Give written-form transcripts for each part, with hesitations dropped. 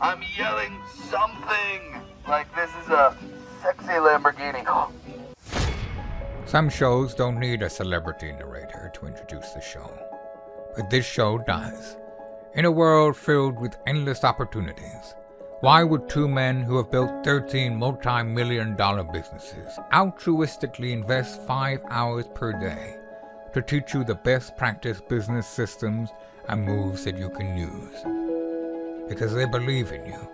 I'm yelling something like this is a sexy Lamborghini. Some shows don't need a celebrity narrator to introduce the show, but this show does. In a world filled with endless opportunities, why would two men who have built 13 multi-million-dollar businesses altruistically invest 5 hours per day to teach you the best practice business systems and moves that you can use? Because they believe in you,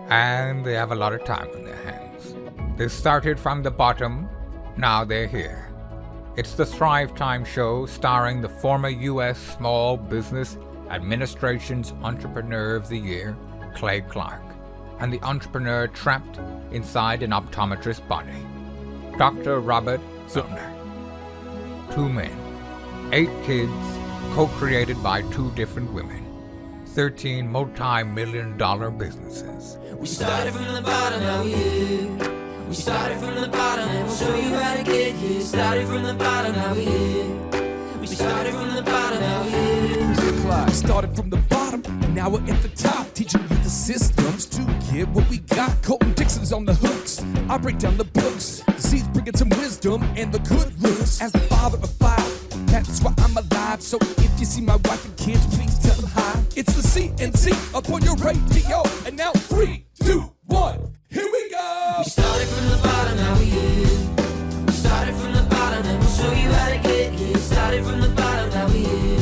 and they have a lot of time on their hands. They started from the bottom, now they're here. It's the Thrivetime show starring the former U.S. Small Business Administration's Entrepreneur of the Year, Clay Clark, and the entrepreneur trapped inside an optometrist's body, Dr. Robert Zillner. 2 men, 8 kids, co-created by 2 different women, 13 multi-million-dollar businesses. We started from the bottom, now we're here. We started from the bottom, and we'll show you how to get here. Started from the bottom, now we're here. We started from the bottom, now we're here. Mr. Clyde started from the bottom, and now we're at the top, teaching you the systems to get what we got. Colton Dixon's on the hooks, I break down the books. Z's bringing some wisdom and the good looks. As the father of 5, that's why I'm alive. So if you see my wife and kids, please tell them hi. It's the CNC up on your radio, and now 3, 2, 1, here we go. We started from the bottom, now we're here. We started from the bottom, and we'll show you how to get here. Started from the bottom, now we're here.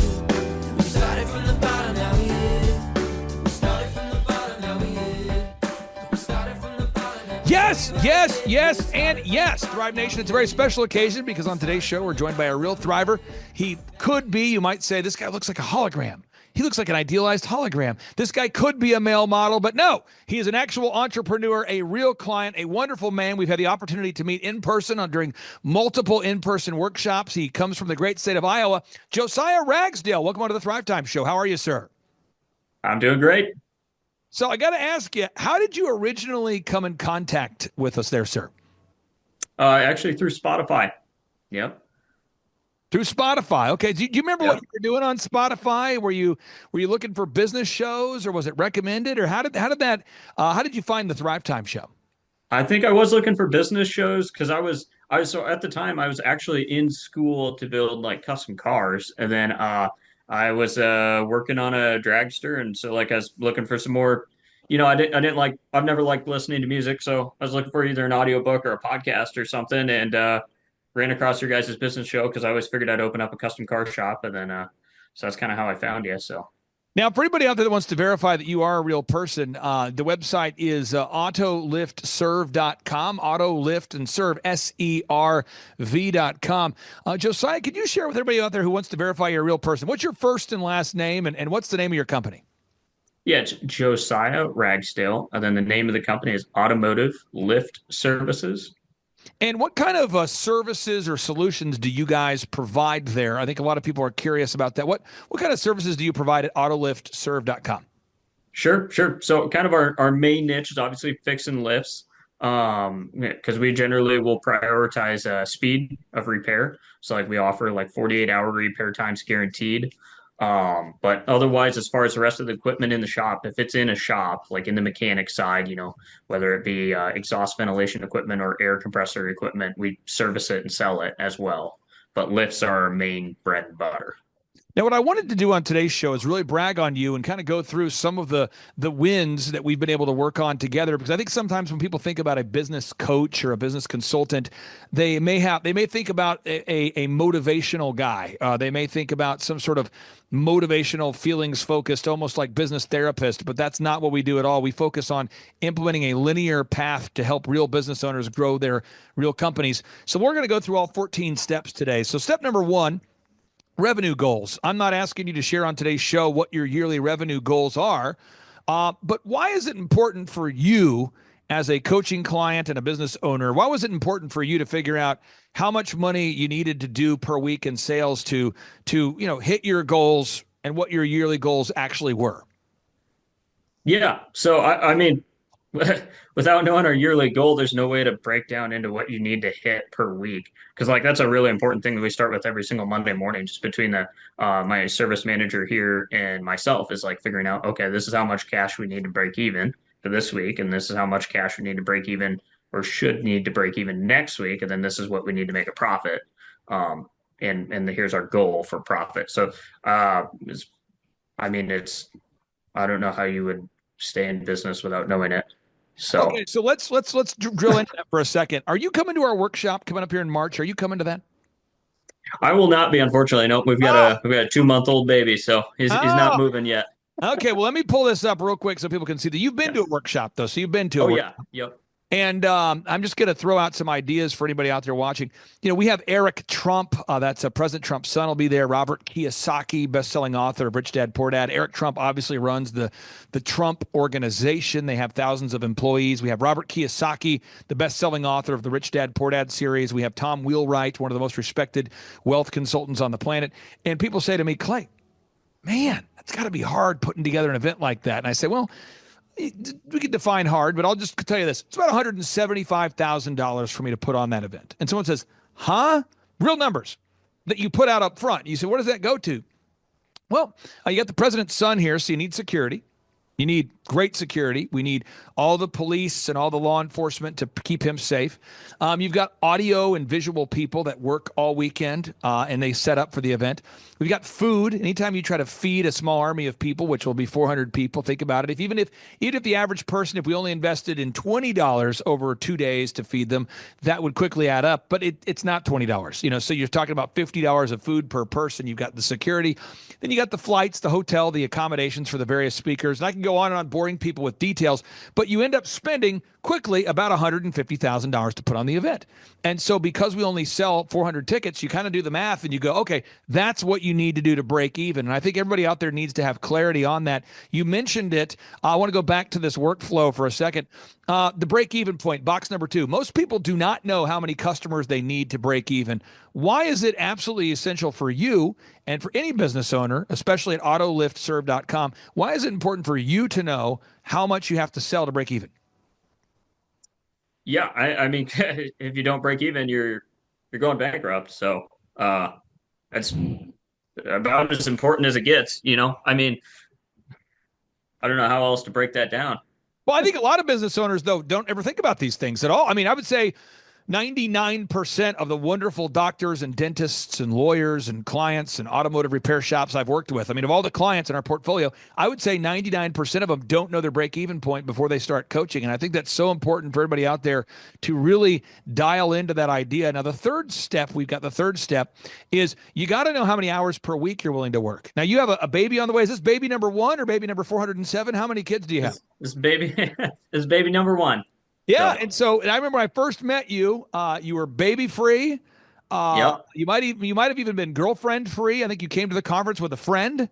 We started from the bottom, now we're here. We started from the bottom, now we're here. We started from the bottom, now we're here. Yes, yes, yes, and yes. Thrive Nation, it's a very special occasion because on today's show, we're joined by a real thriver. He could be, you might say, this guy looks like a hologram. He looks like an idealized hologram. This guy could be a male model, but no, he is an actual entrepreneur, a real client, a wonderful man. We've had the opportunity to meet in person during multiple in-person workshops. He comes from the great state of Iowa. Josiah Ragsdale, welcome onto the Thrivetime Show. How are you, sir? I'm doing great. So I got to ask you, how did you originally come in contact with us there, sir? Actually through Spotify. Yep. Through Spotify. Okay. Do you remember what you were doing on Spotify? Were you looking for business shows, or was it recommended, or how did you find the Thrivetime Show? I think I was looking for business shows because so at the time I was actually in school to build like custom cars, and then I was working on a dragster, and so like I was looking for some more. I've never liked listening to music, so I was looking for either an audiobook or a podcast or something, and ran across your guys' business show because I always figured I'd open up a custom car shop, and then so that's kind of how I found you. So now, for anybody out there that wants to verify that you are a real person, the website is autoliftserve.com, autolift and serve, SERV.com. Josiah, could you share with everybody out there who wants to verify you're a real person? What's your first and last name, and what's the name of your company? yeah, it's Josiah Ragsdale, and then the name of the company is Automotive Lift Services. And what kind of services or solutions do you guys provide there? I think a lot of people are curious about that. What kind of services do you provide at autoliftserve.com? Sure. So kind of our main niche is obviously fixing lifts, because we generally will prioritize speed of repair. So like we offer like 48-hour repair times guaranteed. But otherwise, as far as the rest of the equipment in the shop, if it's in a shop, like in the mechanic side, whether it be exhaust ventilation equipment or air compressor equipment, we service it and sell it as well. But lifts are our main bread and butter. Now, what I wanted to do on today's show is really brag on you and kind of go through some of the wins that we've been able to work on together, because I think sometimes when people think about a business coach or a business consultant, they may think about a motivational guy. They may think about some sort of motivational, feelings focused, almost like business therapist, but that's not what we do at all. We focus on implementing a linear path to help real business owners grow their real companies. So we're going to go through all 14 steps today. So step number 1, revenue goals. I'm not asking you to share on today's show what your yearly revenue goals are, but why is it important for you as a coaching client and a business owner? Why was it important for you to figure out how much money you needed to do per week in sales to hit your goals, and what your yearly goals actually were? Yeah. So I mean, without knowing our yearly goal, there's no way to break down into what you need to hit per week. Because like that's a really important thing that we start with every single Monday morning, just between the my service manager here and myself is like figuring out, okay, this is how much cash we need to break even for this week, and this is how much cash we need to break even or should need to break even next week, and then this is what we need to make a profit. And here's our goal for profit. So I mean it's I don't know how you would stay in business without knowing it. So Okay, so let's drill into that for a second. Are you coming to our workshop coming up here in March? Are you coming to that? I will not be, unfortunately. Nope, Oh, we've got a 2 month old baby, so he's not oh. moving yet. Okay, well, let me pull this up real quick so people can see that you've been Yeah. to a workshop though. So you've been to a Oh workshop. yeah. Yep. And I'm just going to throw out some ideas for anybody out there watching. We have Eric Trump. That's President Trump's son will be there. Robert Kiyosaki, best-selling author of Rich Dad Poor Dad. Eric Trump obviously runs the Trump Organization. They have thousands of employees. We have Robert Kiyosaki, the best-selling author of the Rich Dad Poor Dad series. We have Tom Wheelwright, one of the most respected wealth consultants on the planet. And people say to me, Clay, man, that's got to be hard putting together an event like that. And I say, well, we could define hard, but I'll just tell you this. It's about $175,000 for me to put on that event. And someone says, huh? Real numbers that you put out up front. You say, what does that go to? Well, you got the president's son here, so you need security. You need great security. We need all the police and all the law enforcement to keep him safe. You've got audio and visual people that work all weekend, and they set up for the event. We've got food. Anytime you try to feed a small army of people, which will be 400 people, think about it. Even if the average person, if we only invested in $20 over 2 days to feed them, that would quickly add up. But it's not $20. So you're talking about $50 of food per person. You've got the security, then you got the flights, the hotel, the accommodations for the various speakers, and I can go on and on boring people with details. But you end up spending quickly about $150,000 to put on the event. And so because we only sell 400 tickets, you kind of do the math and you go, okay, that's what you need to do to break even. And I think everybody out there needs to have clarity on that. You mentioned it. I want to go back to this workflow for a second. The break even point, box number 2. Most people do not know how many customers they need to break even. Why is it absolutely essential for you and for any business owner, especially at autoliftserve.com? Why is it important for you to know how much you have to sell to break even? Yeah. I mean, if you don't break even, you're going bankrupt. So that's about as important as it gets. I mean, I don't know how else to break that down. Well, I think a lot of business owners, though, don't ever think about these things at all. I mean, I would say 99% of the wonderful doctors and dentists and lawyers and clients and automotive repair shops I've worked with, I mean, of all the clients in our portfolio, I would say 99% of them don't know their break-even point before they start coaching. And I think that's so important for everybody out there to really dial into that idea. Now, we've got the third step is you got to know how many hours per week you're willing to work. Now, you have a baby on the way. Is this baby number 1 or baby number 407? How many kids do you have? This baby, this baby number 1. Yeah, So, and I remember when I first met you, you were baby free. yep, You might have even been girlfriend free. I think you came to the conference with a friend,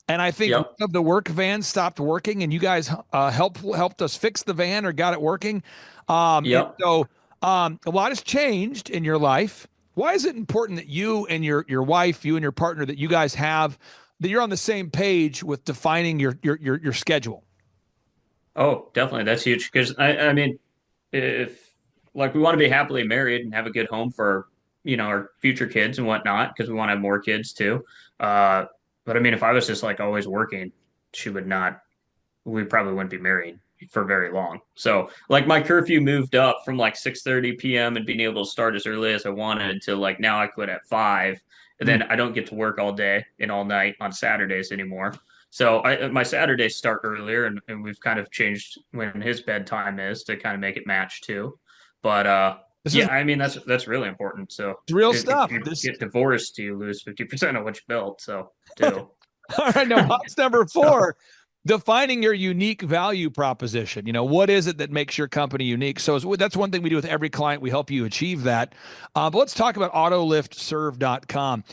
and I think one yep, of the work vans stopped working, and you guys helped us fix the van or got it working. And yep. so a lot has changed in your life. Why is it important that you and your wife, you and your partner, that you guys have that you're on the same page with defining your schedule? Oh, definitely. That's huge. Because I mean, if like we want to be happily married and have a good home for, our future kids and whatnot, because we want to have more kids too. Uh, but I mean, if I was just like always working, she would not, we probably wouldn't be married for very long. So like my curfew moved up from like 6:30 p.m. and being able to start as early as I wanted to like now I quit at 5, and then I don't get to work all day and all night on Saturdays anymore. So my Saturdays start earlier, and we've kind of changed when his bedtime is to kind of make it match too. But This is yeah, I mean that's really important. So real if stuff. you This get divorced, you lose 50% of what you built. So too. All right, now box number So 4, defining your unique value proposition. What is it that makes your company unique? So that's one thing we do with every client. We help you achieve that. But let's talk about autoliftserve.com.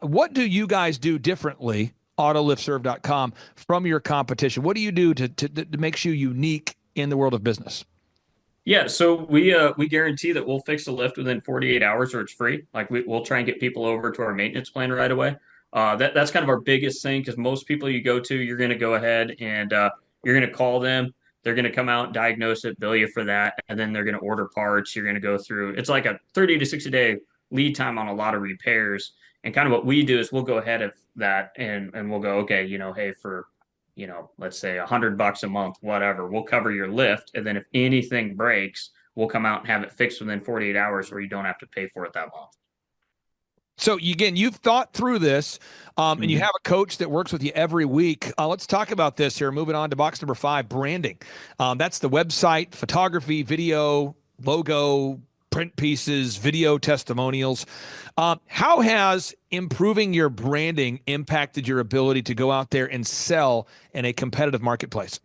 What do you guys do differently, autoliftserve.com, from your competition? What do you do that makes you unique in the world of business? yeah, so we guarantee that we'll fix the lift within 48 hours or it's free. Like we'll try and get people over to our maintenance plan right away. That's kind of our biggest thing because most people you go to, you're going to go ahead and you're going to call them. They're going to come out, diagnose it, bill you for that, and then they're going to order parts. You're going to go through. It's like a 30 to 60 day lead time on a lot of repairs. And kind of what we do is we'll go ahead of that and we'll go, okay, hey, for let's say $100 a month, whatever, we'll cover your lift. And then if anything breaks, we'll come out and have it fixed within 48 hours where you don't have to pay for it that month. So again, you've thought through this, and you have a coach that works with you every week. Let's talk about this here. Moving on to box number 5, branding. That's the website, photography, video, logo, print pieces, video testimonials. How has improving your branding impacted your ability to go out there and sell in a competitive marketplace?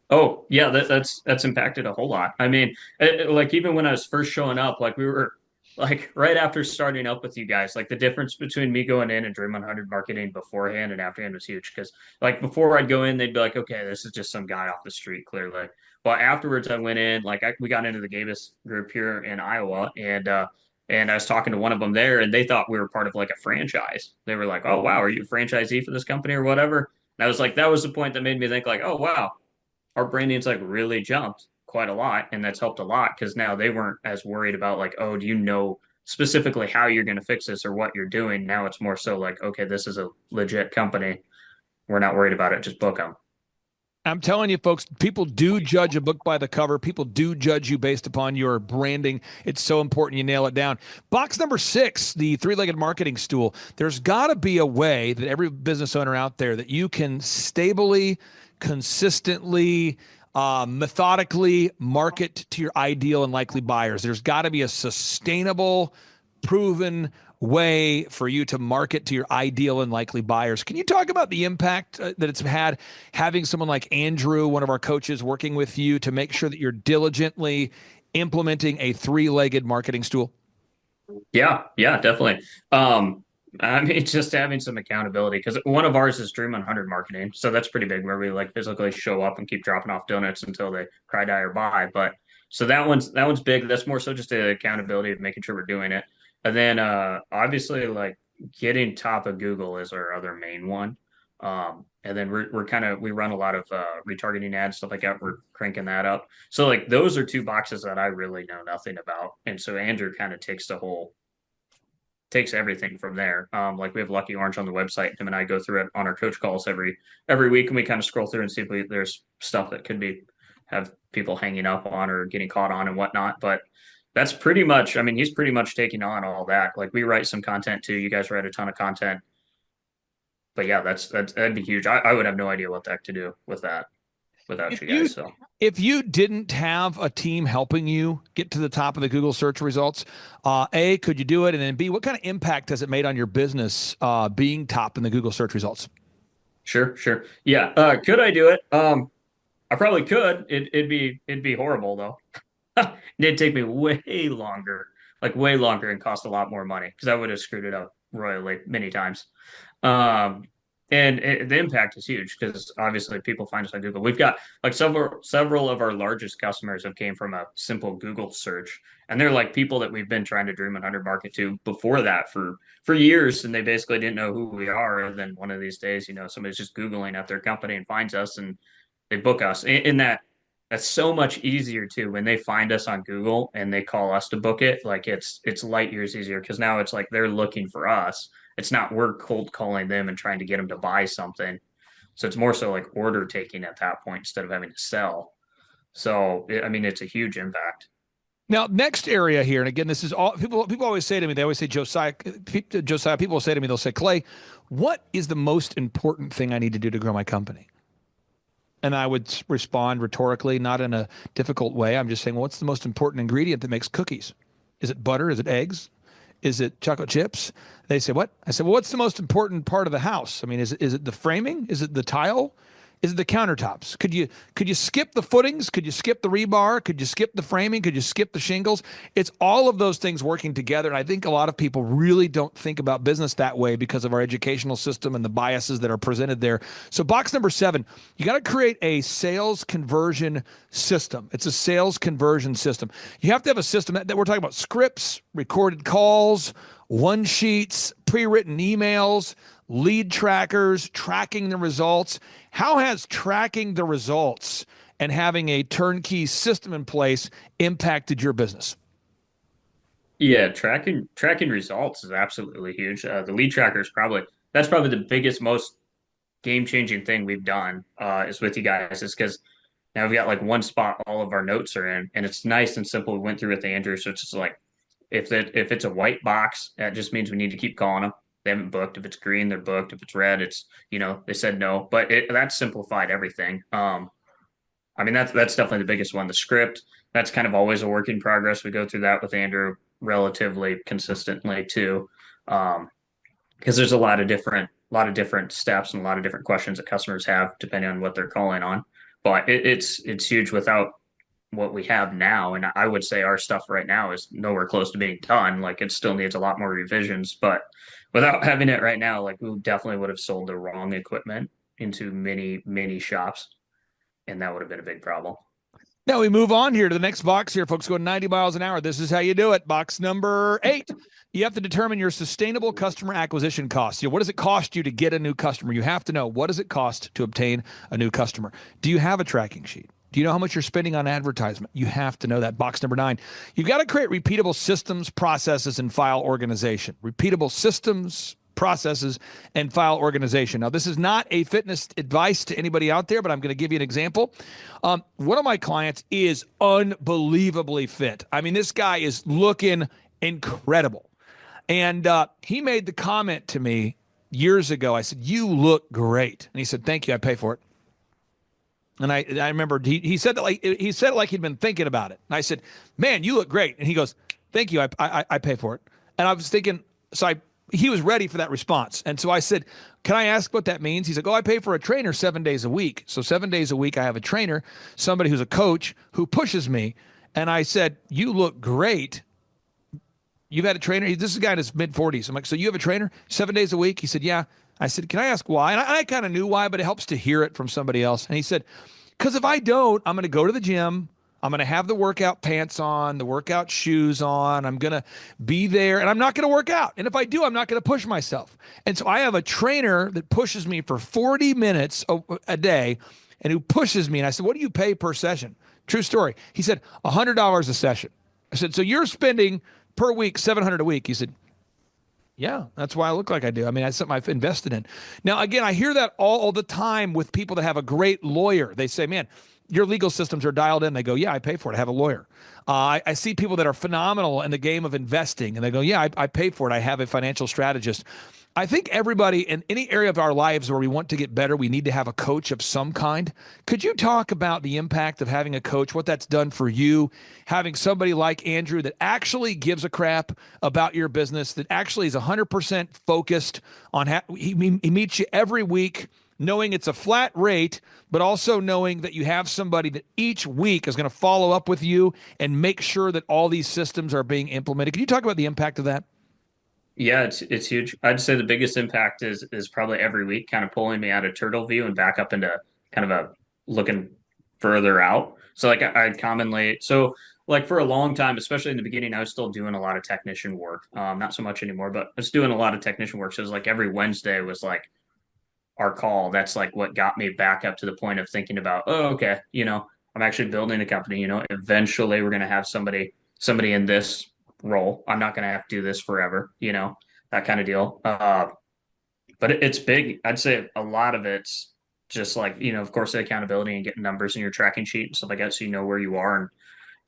Oh, yeah, that's impacted a whole lot. I mean, like even when I was first showing up, like we were like right after starting up with you guys, like the difference between me going in and Dream 100 marketing beforehand and afterhand was huge. Because like before I'd go in, they'd be like, okay, this is just some guy off the street, clearly. But afterwards, I went in, like we got into the Gabus group here in Iowa, and I was talking to one of them there, and they thought we were part of like a franchise. They were like, oh wow, are you a franchisee for this company or whatever? And I was like, that was the point that made me think like, oh wow, our branding's like really jumped quite a lot, and that's helped a lot because now they weren't as worried about like, oh, do you know specifically how you're going to fix this or what you're doing? Now it's more so like, okay, this is a legit company. We're not worried about it. Just book them. I'm telling you, folks, people do judge a book by the cover. People do judge you based upon your branding. It's so important you nail it down. Box number 6, the 3-legged marketing stool. There's got to be a way that every business owner out there that you can stably, consistently, methodically market to your ideal and likely buyers. There's got to be a sustainable, proven way for you to market to your ideal and likely buyers. Can you talk about the impact that it's had having someone like Andrew, one of our coaches, working with you to make sure that you're diligently implementing a 3-legged marketing stool? Yeah, definitely. I mean, just having some accountability because one of ours is Dream 100 marketing, so that's pretty big where we like physically show up and keep dropping off donuts until they cry, die, or buy. But so that one's big. That's more so just the accountability of making sure we're doing it. And then obviously like getting top of Google is our other main one. And then we run a lot of retargeting ads, stuff like that. We're cranking that up. So like those are 2 boxes that I really know nothing about. And so Andrew kind of takes everything from there. Like we have Lucky Orange on the website. Him and I go through it on our coach calls every week, and we kind of scroll through and see if there's stuff that could have people hanging up on or getting caught on and whatnot. But that's pretty much, I mean, he's pretty much taking on all that. Like we write some content too. You guys write a ton of content. But yeah, that'd be huge. I would have no idea what the heck to do with that without you guys. So if you didn't have a team helping you get to the top of the Google search results, A, could you do it? And then B, what kind of impact has it made on your business being top in the Google search results? Sure. Yeah. Could I do it? I probably could. It'd be horrible though. It'd take me way longer, and cost a lot more money because I would have screwed it up royally many times. The impact is huge because obviously people find us on Google. We've got like several of our largest customers have came from a simple Google search, and they're like people that we've been trying to Dream 100 market to before that for years, and they basically didn't know who we are. And then one of these days, somebody's just Googling at their company and finds us, and they book us. And that's so much easier too when they find us on Google and they call us to book it. Like it's light years easier because now it's like they're looking for us. It's not we're cold calling them and trying to get them to buy something. So it's more so like order taking at that point instead of having to sell. So I mean, it's a huge impact. Now, next area here, and again, this is all people always say to me, they always say, Josiah, people will say to me, they'll say, Clay, what is the most important thing I need to do to grow my company? And I would respond rhetorically, not in a difficult way. I'm just saying, well, what's the most important ingredient that makes cookies? Is it butter? Is it eggs? Is it chocolate chips? They say, what? I said, well, what's the most important part of the house? I mean, is it the framing? Is it the tile? Is it the countertops? Could you skip the footings? Could you skip the rebar? Could you skip the framing? Could you skip the shingles? It's all of those things working together. And I think a lot of people really don't think about business that way because of our educational system and the biases that are presented there. So box number 7, you got to create a sales conversion system. It's a sales conversion system. You have to have a system that we're talking about scripts, recorded calls, one sheets, pre-written emails, lead trackers, tracking the results. How has tracking the results and having a turnkey system in place impacted your business? Yeah, tracking results is absolutely huge. The lead tracker is probably the biggest, most game-changing thing we've done is with you guys, is because now we've got like one spot all of our notes are in, and it's nice and simple. We went through with Andrew, so it's just like if it's a white box, that just means we need to keep calling them. They haven't booked. If it's green, they're booked. If it's red, it's they said no. But that's simplified everything. I mean that's definitely the biggest one. The script, that's kind of always a work in progress. We go through that with Andrew relatively consistently too. Because there's a lot of different steps and a lot of different questions that customers have depending on what they're calling on. But it's huge without what we have now, and I would say our stuff right now is nowhere close to being done. Like it still needs a lot more revisions, but without having it right now, like we definitely would have sold the wrong equipment into many shops, and that would have been a big problem. Now we move on here to the next box here, folks, going 90 miles an hour. This is how you do it. Box number 8. You have to determine your sustainable customer acquisition costs. What does it cost you to get a new customer? You have to know, what does it cost to obtain a new customer? Do you have a tracking sheet? Do you know how much you're spending on advertisement? You have to know that. Box number 9. You've got to create repeatable systems, processes, and file organization. Repeatable systems, processes, and file organization. Now, this is not a fitness advice to anybody out there, but I'm going to give you an example. One of my clients is unbelievably fit. I mean, this guy is looking incredible. And he made the comment to me years ago. I said, "You look great." And he said, "Thank you. I pay for it." And I remember he said that like he'd been thinking about it. And I said, "Man, you look great." And he goes, "Thank you. I pay for it." And I was thinking, he was ready for that response. And so I said, "Can I ask what that means?" He's like, "Oh, I pay for a trainer 7 days a week. So 7 days a week, I have a trainer, somebody who's a coach who pushes me." And I said, "You look great. You've had a trainer?" This is a guy in his mid-40s. I'm like, "So you have a trainer 7 days a week?" He said, "Yeah." I said, "Can I ask why?" And I kind of knew why, but it helps to hear it from somebody else. And he said, "Because if I don't, I'm going to go to the gym. I'm going to have the workout pants on, the workout shoes on. I'm going to be there, and I'm not going to work out. And if I do, I'm not going to push myself. And so I have a trainer that pushes me for 40 minutes a day and who pushes me." And I said, "What do you pay per session?" True story. He said, $100 a session. I said, "So you're spending per week $700 a week?" He said, "Yeah, that's why I look like I do. I mean, that's something I've invested in." Now, again, I hear that all the time with people that have a great lawyer. They say, "Man, your legal systems are dialed in." They go, "Yeah, I pay for it. I have a lawyer." I see people that are phenomenal in the game of investing, and they go, "Yeah, I pay for it. I have a financial strategist." I think everybody in any area of our lives where we want to get better, we need to have a coach of some kind. Could you talk about the impact of having a coach, what that's done for you, having somebody like Andrew that actually gives a crap about your business, that actually is 100% focused on he meets you every week, knowing it's a flat rate, but also knowing that you have somebody that each week is going to follow up with you and make sure that all these systems are being implemented? Can you talk about the impact of that? Yeah, it's huge. I'd say the biggest impact is probably every week, kind of pulling me out of turtle view and back up into kind of a looking further out. So like I'd commonly like for a long time, especially in the beginning, I was still doing a lot of technician work. Not so much anymore, but I was doing a lot of technician work. So it was like every Wednesday was like our call. That's like what got me back up to the point of thinking about, oh, okay, I'm actually building a company. Eventually we're gonna have somebody in this role. I'm not gonna have to do this forever, that kind of deal. But it's big. I'd say a lot of it's just like, of course, the accountability and getting numbers in your tracking sheet and stuff like that, so you know where you are and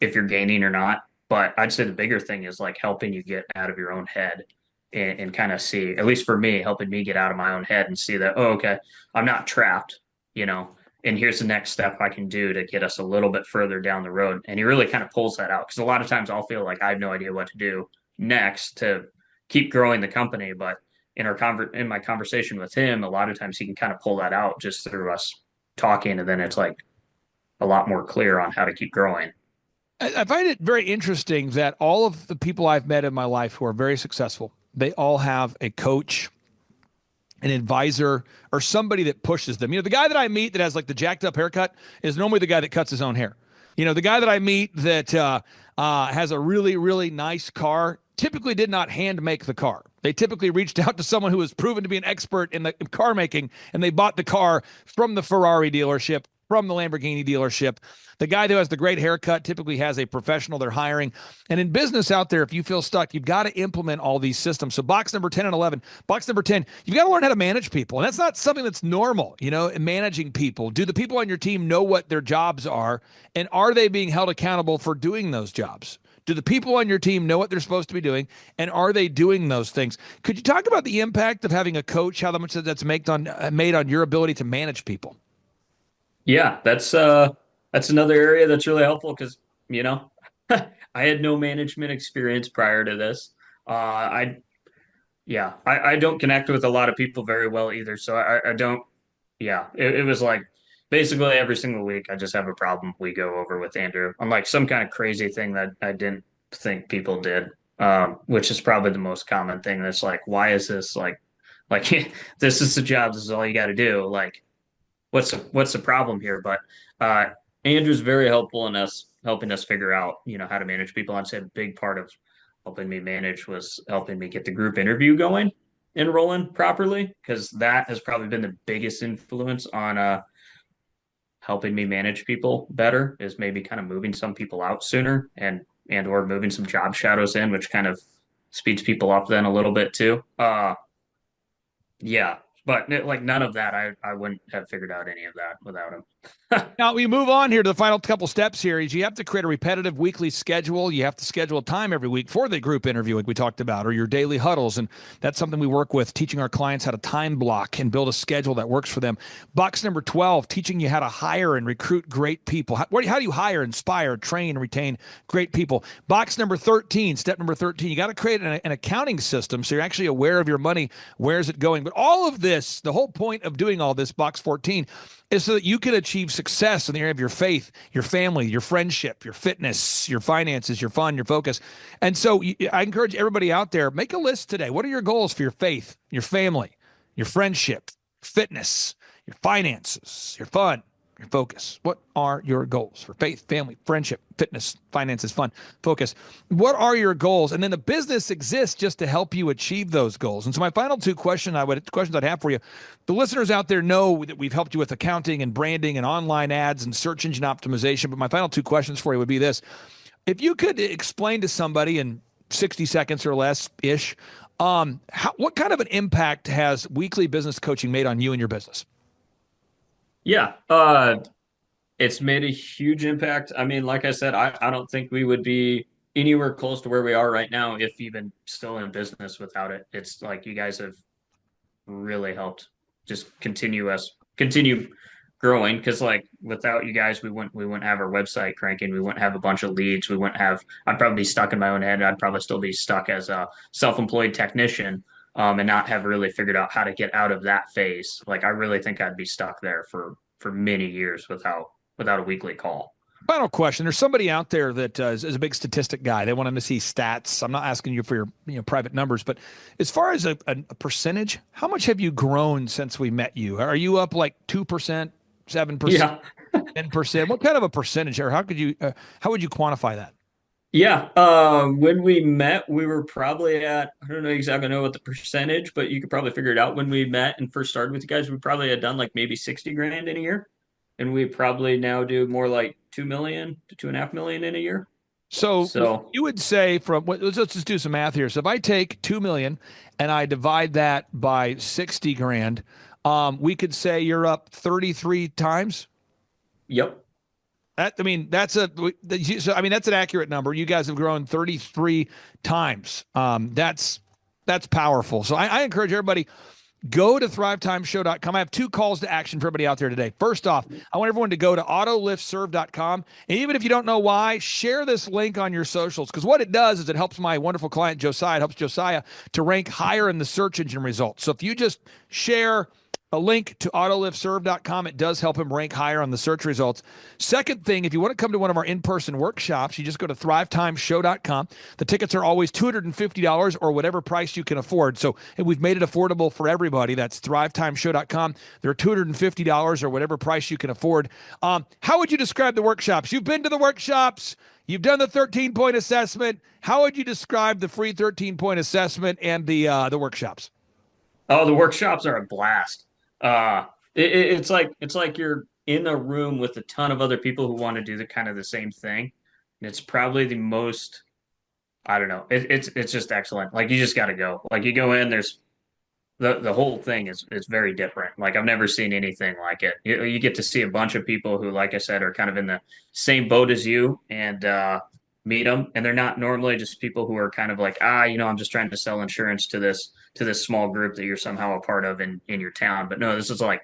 if you're gaining or not. But I'd say the bigger thing is like helping you get out of your own head and kind of see, at least for me, helping me get out of my own head and see that, oh, okay, I'm not trapped, and here's the next step I can do to get us a little bit further down the road. And he really kind of pulls that out because a lot of times I'll feel like I have no idea what to do next to keep growing the company. But in my conversation with him, a lot of times he can kind of pull that out just through us talking, and then it's like a lot more clear on how to keep growing. I find it very interesting that all of the people I've met in my life who are very successful, they all have a coach, an advisor, or somebody that pushes them. The guy that I meet that has like the jacked up haircut is normally the guy that cuts his own hair. The guy that I meet that has a really, really nice car typically did not hand make the car. They typically reached out to someone who was proven to be an expert in the car making, and they bought the car from the Ferrari dealership from the Lamborghini dealership. The guy who has the great haircut typically has a professional they're hiring. And in business out there, if you feel stuck, you've got to implement all these systems. So box number 10 and 11, box number 10, you've got to learn how to manage people. And that's not something that's normal, managing people. Do the people on your team know what their jobs are? And are they being held accountable for doing those jobs? Do the people on your team know what they're supposed to be doing, and are they doing those things? Could you talk about the impact of having a coach, how much that's made on your ability to manage people? Yeah, that's another area that's really helpful because, I had no management experience prior to this. I yeah, I don't connect with a lot of people very well either. So I don't, yeah, it was like basically every single week I just have a problem we go over with Andrew on like some kind of crazy thing that I didn't think people did, which is probably the most common thing. That's like, why is this like this is the job, this is all you got to do. Like, what's the problem here? But Andrew's very helpful in us helping us figure out, how to manage people. I'd say a big part of helping me manage was helping me get the group interview going and rolling properly, because that has probably been the biggest influence on helping me manage people better, is maybe kind of moving some people out sooner and or moving some job shadows in, which kind of speeds people up then a little bit too. Yeah, but like none of that, I wouldn't have figured out any of that without him. Now we move on here to the final couple steps here. Is you have to create a repetitive weekly schedule. You have to schedule a time every week for the group interview, like we talked about, or your daily huddles. And that's something we work with, teaching our clients how to time block and build a schedule that works for them. Box number 12, teaching you how to hire and recruit great people. How do you hire, inspire, train, and retain great people? Box number 13, step number 13, you got to create an accounting system so you're actually aware of your money. Where's it going? But all of this, the whole point of doing all this, box 14, is so that you can achieve success in the area of your faith, your family, your friendship, your fitness, your finances, your fun, your focus. And so I encourage everybody out there, make a list today. What are your goals for your faith, your family, your friendship, fitness, your finances, your fun, your focus? What are your goals for faith, family, friendship, fitness, finances, fun, focus? What are your goals? And then the business exists just to help you achieve those goals. And so my final two questions I'd have for you, the listeners out there know that we've helped you with accounting and branding and online ads and search engine optimization. But my final two questions for you would be this. If you could explain to somebody in 60 seconds or less ish, what kind of an impact has weekly business coaching made on you and your business? Yeah, it's made a huge impact. I mean, like I said, I don't think we would be anywhere close to where we are right now, if even still in business, without it. It's like you guys have really helped just continue growing, because like without you guys we wouldn't have our website cranking, we wouldn't have a bunch of leads, I'd probably be stuck in my own head. I'd probably still be stuck as a self-employed technician, and not have really figured out how to get out of that phase. Like I really think I'd be stuck there for many years without a weekly call. Final question. There's somebody out there that is a big statistic guy. They want them to see stats. I'm not asking you for your private numbers, but as far as a percentage, how much have you grown since we met you? Are you up like 2%, 7%, Yeah. 10%? What kind of a percentage, or how would you quantify that? Yeah. When we met, we were probably at, I don't know exactly know what the percentage, but you could probably figure it out. When we met and first started with you guys, we probably had done like maybe 60 grand in a year. And we probably now do more like 2 million to 2.5 million in a year. So you would say let's just do some math here. So if I take 2 million and I divide that by 60 grand, we could say you're up 33 times. Yep. That's an accurate number. You guys have grown 33 times. That's powerful. So I encourage everybody, go to thrivetimeshow.com. I have two calls to action for everybody out there today. First off, I want everyone to go to autoliftserve.com. And even if you don't know why, share this link on your socials, because what it does is it helps my wonderful client, Josiah. It helps Josiah to rank higher in the search engine results. So if you just share a link to autoliftserve.com, it does help him rank higher on the search results. Second thing, if you want to come to one of our in-person workshops, you just go to thrivetimeshow.com. The tickets are always $250 or whatever price you can afford. So we've made it affordable for everybody. That's thrivetimeshow.com. They're $250 or whatever price you can afford. How would you describe the workshops? You've been to the workshops. You've done the 13-point assessment. How would you describe the free 13-point assessment and the workshops? Oh, the workshops are a blast. It's like you're in a room with a ton of other people who want to do the kind of the same thing. And it's probably the most, I don't know. It's just excellent. Like you just got to go. Like you go in, there's the whole thing is very different. Like I've never seen anything like it. You get to see a bunch of people who, like I said, are kind of in the same boat as you and meet them. And they're not normally just people who are kind of like, I'm just trying to sell insurance to this small group that you're somehow a part of in your town. But no, these are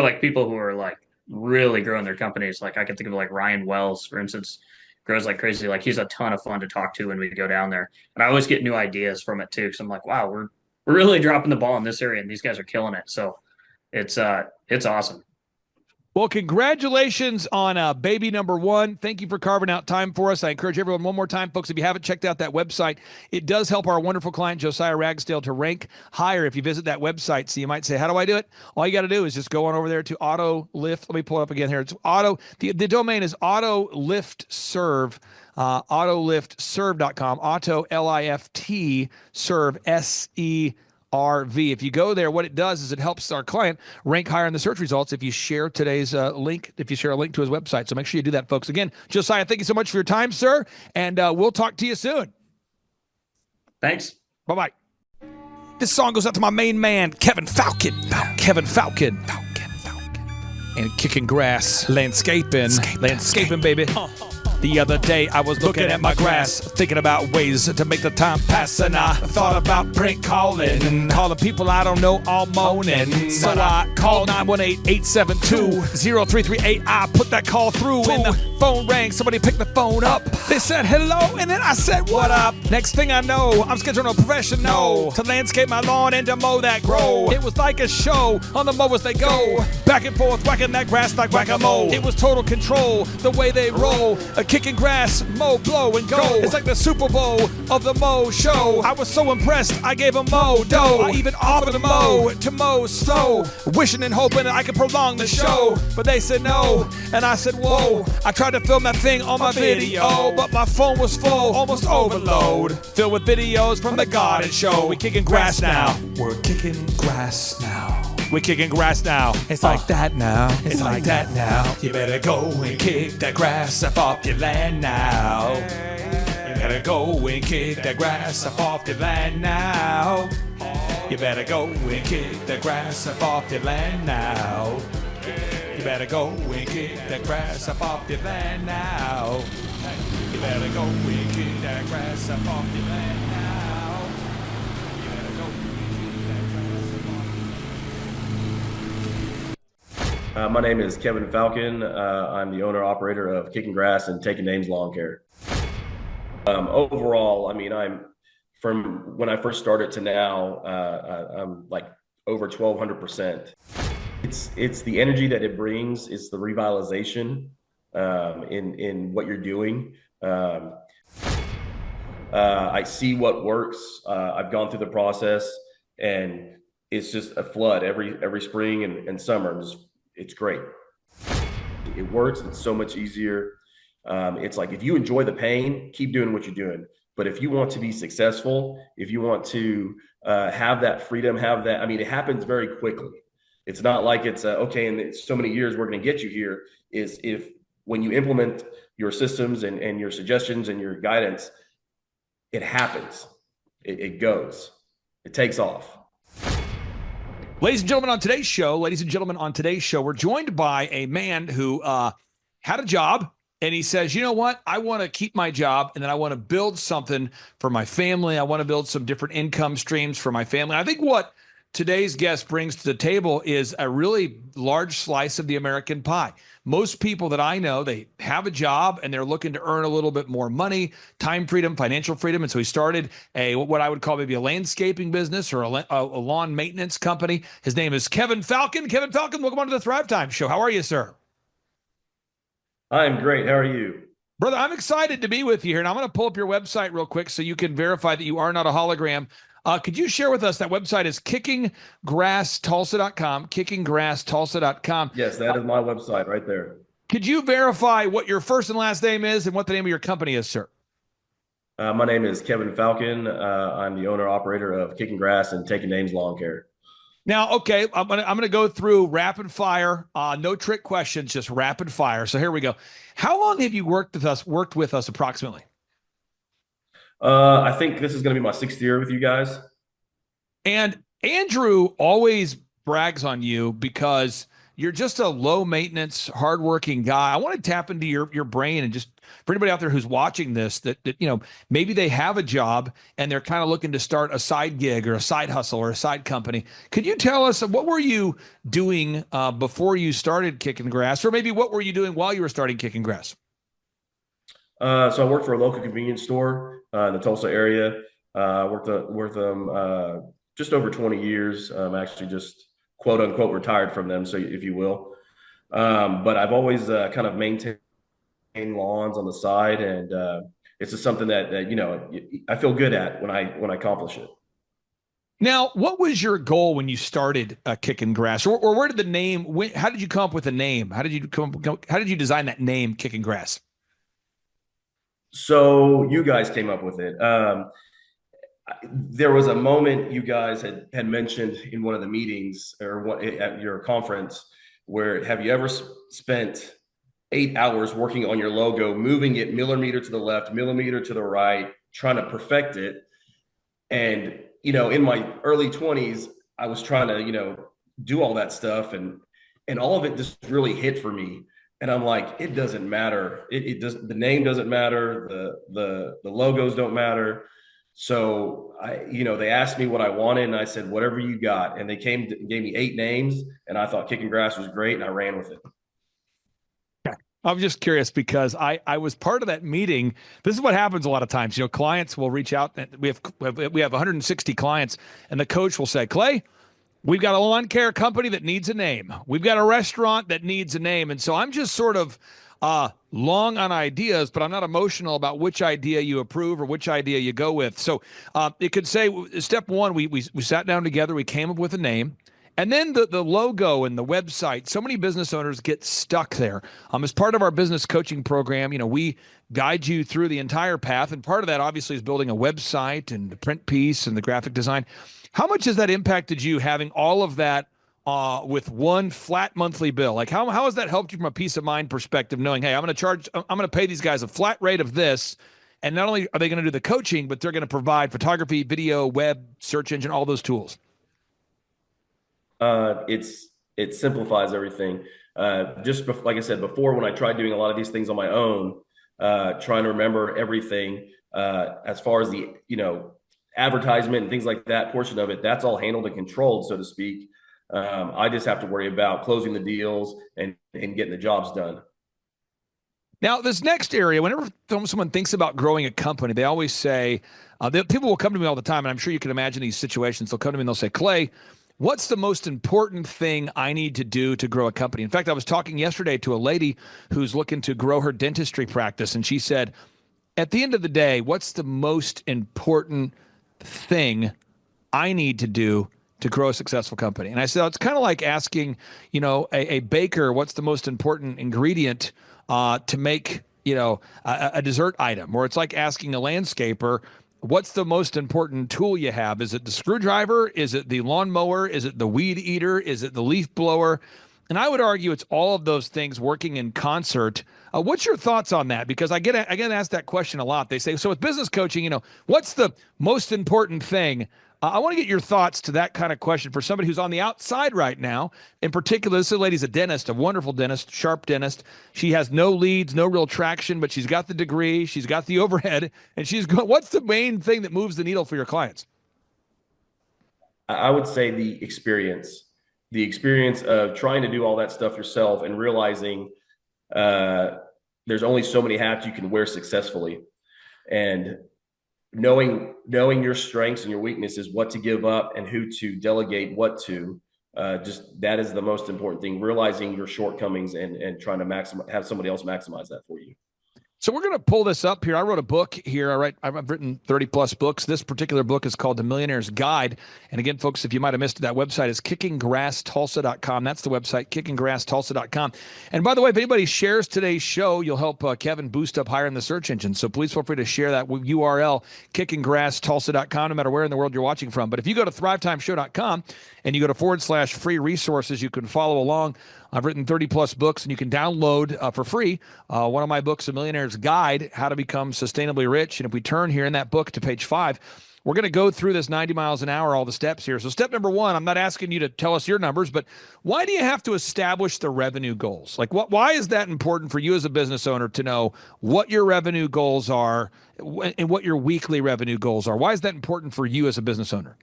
like people who are like really growing their companies. Like I can think of like Ryan Wells, for instance, grows like crazy. Like he's a ton of fun to talk to when we go down there. And I always get new ideas from it too. Because I'm like, wow, we're really dropping the ball in this area, and these guys are killing it. So it's awesome. Well, congratulations on baby number one. Thank you for carving out time for us. I encourage everyone one more time, folks, if you haven't checked out that website, it does help our wonderful client, Josiah Ragsdale, to rank higher if you visit that website. So you might say, how do I do it? All you got to do is just go on over there to Auto Lift. Let me pull it up again here. It's the domain is Auto Lift Serve. Autoliftserve.com, Auto L-I-F-T Serve SERV. If you go there, what it does is it helps our client rank higher in the search results if you share today's link, if you share a link to his website. So make sure you do that, folks. Again, Josiah, thank you so much for your time, sir, and we'll talk to you soon. Thanks. Bye-bye. This song goes out to my main man, Kevin Falcon. Kevin Falcon. And Kicking Grass. Landscaping, baby. The other day I was looking at my grass, thinking about ways to make the time pass, and I thought about prank calling people I don't know all morning. So I called 918-872-0338. I put that call through and the phone rang. Somebody picked the phone up. They said hello, and then I said what up. Next thing I know, I'm scheduling a professional to landscape my lawn and to mow that grow. It was like a show on the mowers they go, back and forth whacking that grass like whack-a-mole. It was total control the way they roll. Kicking grass, mow, blow, and go. It's like the Super Bowl of the mow show. I was so impressed, I gave them mow dough. I even offered to mow slow, wishing and hoping that I could prolong the show. But they said no, and I said whoa. I tried to film that thing on my video, but my phone was full, almost overload. Filled with videos from the garden show. We kicking grass now. We're kicking grass now. We're kicking grass now. It's like that now. It's like that now. You better go and kick that grass up off your land now. You better go and kick that grass up off your land now. You better go and kick that grass up off your land now. You better go and kick that grass up off your land now. You better go and kick that grass up off your land now. You better go and kick that grass up off your land. My name is Kevin Falcon. I'm the owner-operator of Kicking Grass and Taking Names Lawn Care. Overall, I mean, I'm from when I first started to now, I'm like over 1,200%. It's the energy that it brings. It's the revitalization in what you're doing. I see what works. I've gone through the process, and it's just a flood every spring and summer. It's great. It works. It's so much easier. It's like if you enjoy the pain, keep doing what you're doing. But if you want to be successful, if you want to have that freedom, I mean, it happens very quickly. It's not like it's okay, in so many years we're going to get you here. Is if when you implement your systems and your suggestions and your guidance, it happens. It goes. It takes off. Ladies and gentlemen, on today's show, we're joined by a man who had a job, and he says, you know what? I want to keep my job, and then I want to build something for my family. I want to build some different income streams for my family. I think what today's guest brings to the table is a really large slice of the American pie. Most people that I know, they have a job and they're looking to earn a little bit more money, time freedom, financial freedom. And so he started what I would call maybe a landscaping business or a lawn maintenance company. His name is Kevin Falcon. Kevin Falcon, welcome on to the Thrivetime Show. How are you, sir? I'm great. How are you? Brother, I'm excited to be with you here. And I'm going to pull up your website real quick so you can verify that you are not a hologram. Could you share with us, that website is kickinggrasstulsa.com, kickinggrasstulsa.com. Yes, that is my website right there. Could you verify what your first and last name is and what the name of your company is, sir? My name is Kevin Falcon. I'm the owner-operator of Kicking Grass and Taking Names Lawn Care. Now, okay, I'm gonna go through rapid fire, no trick questions, just rapid fire. So here we go. How long have you worked with us approximately? I think this is going to be my 6th year with you guys. And Andrew always brags on you because you're just a low maintenance, hardworking guy. I want to tap into your brain and just for anybody out there who's watching this that maybe they have a job and they're kind of looking to start a side gig or a side hustle or a side company. Could you tell us what were you doing before you started Kicking Grass, or maybe what were you doing while you were starting Kicking Grass? So I worked for a local convenience store in the Tulsa area. Worked them just over 20 years. Actually, just quote unquote retired from them, so if you will. But I've always kind of maintained lawns on the side, and it's just something that I feel good at when I accomplish it. Now, what was your goal when you started Kicking Grass, or where did the name? How did you come up with the name? How did you design that name, Kicking Grass? So you guys came up with it. There was a moment you guys had mentioned in one of the meetings or at your conference where have you ever spent 8 hours working on your logo, moving it millimeter to the left, millimeter to the right, trying to perfect it? And, in my early 20s, I was trying to, do all that stuff and all of it just really hit for me. And I'm like, it doesn't matter. It doesn't, the name doesn't matter. The logos don't matter. So they asked me what I wanted, and I said, whatever you got. And they gave me 8 names, and I thought Kicking Grass was great, and I ran with it. I'm just curious because I was part of that meeting. This is what happens a lot of times. Clients will reach out. And we have 160 clients, and the coach will say, Clay, we've got a lawn care company that needs a name. We've got a restaurant that needs a name. And so I'm just sort of long on ideas, but I'm not emotional about which idea you approve or which idea you go with. So it could say step one, we sat down together, we came up with a name. And then the logo and the website, so many business owners get stuck there. As part of our business coaching program, we guide you through the entire path. And part of that obviously is building a website and the print piece and the graphic design. How much has that impacted you having all of that with one flat monthly bill? Like how has that helped you from a peace of mind perspective, knowing, hey, I'm going to pay these guys a flat rate of this. And not only are they going to do the coaching, but they're going to provide photography, video, web, search engine, all those tools. It simplifies everything. Like I said before, when I tried doing a lot of these things on my own, trying to remember everything, as far as the, advertisement and things like that portion of it, that's all handled and controlled, so to speak. I just have to worry about closing the deals and getting the jobs done. Now, this next area, whenever someone thinks about growing a company, they always say, people will come to me all the time, and I'm sure you can imagine these situations. They'll come to me and they'll say, Clay, what's the most important thing I need to do to grow a company? In fact, I was talking yesterday to a lady who's looking to grow her dentistry practice, and she said, at the end of the day, what's the most important thing I need to do to grow a successful company? And I said, it's kind of like asking, a baker, what's the most important ingredient to make, a dessert item? Or it's like asking a landscaper, what's the most important tool you have? Is it the screwdriver? Is it the lawnmower? Is it the weed eater? Is it the leaf blower? And I would argue it's all of those things working in concert. What's your thoughts on that? Because I get asked that question a lot. They say, so with business coaching, what's the most important thing? I want to get your thoughts to that kind of question for somebody who's on the outside right now. In particular, this lady's a dentist, a wonderful dentist, sharp dentist. She has no leads, no real traction, but she's got the degree, she's got the overhead, and she's going, what's the main thing that moves the needle for your clients? I would say the experience of trying to do all that stuff yourself and realizing there's only so many hats you can wear successfully, and knowing your strengths and your weaknesses, what to give up and who to delegate what to. Just that is the most important thing, realizing your shortcomings and trying to have somebody else maximize that for you. So we're going to pull this up here. I wrote a book here. I've written 30 plus books. This particular book is called The Millionaire's Guide. And again, folks, if you might have missed it, that website is kickinggrasstulsa.com. That's the website, kickinggrasstulsa.com. And by the way, if anybody shares today's show, you'll help Kevin boost up higher in the search engine. So please feel free to share that URL, kickinggrasstulsa.com, no matter where in the world you're watching from. But if you go to thrivetimeshow.com and you go to /free resources, you can follow along. I've written 30 plus books, and you can download for free one of my books, A Millionaire's Guide, How to Become Sustainably Rich. And if we turn here in that book to page 5, we're going to go through this 90 miles an hour, all the steps here. So step number 1, I'm not asking you to tell us your numbers, but why do you have to establish the revenue goals? Like, why is that important for you as a business owner to know what your revenue goals are and what your weekly revenue goals are? Why is that important for you as a business owner?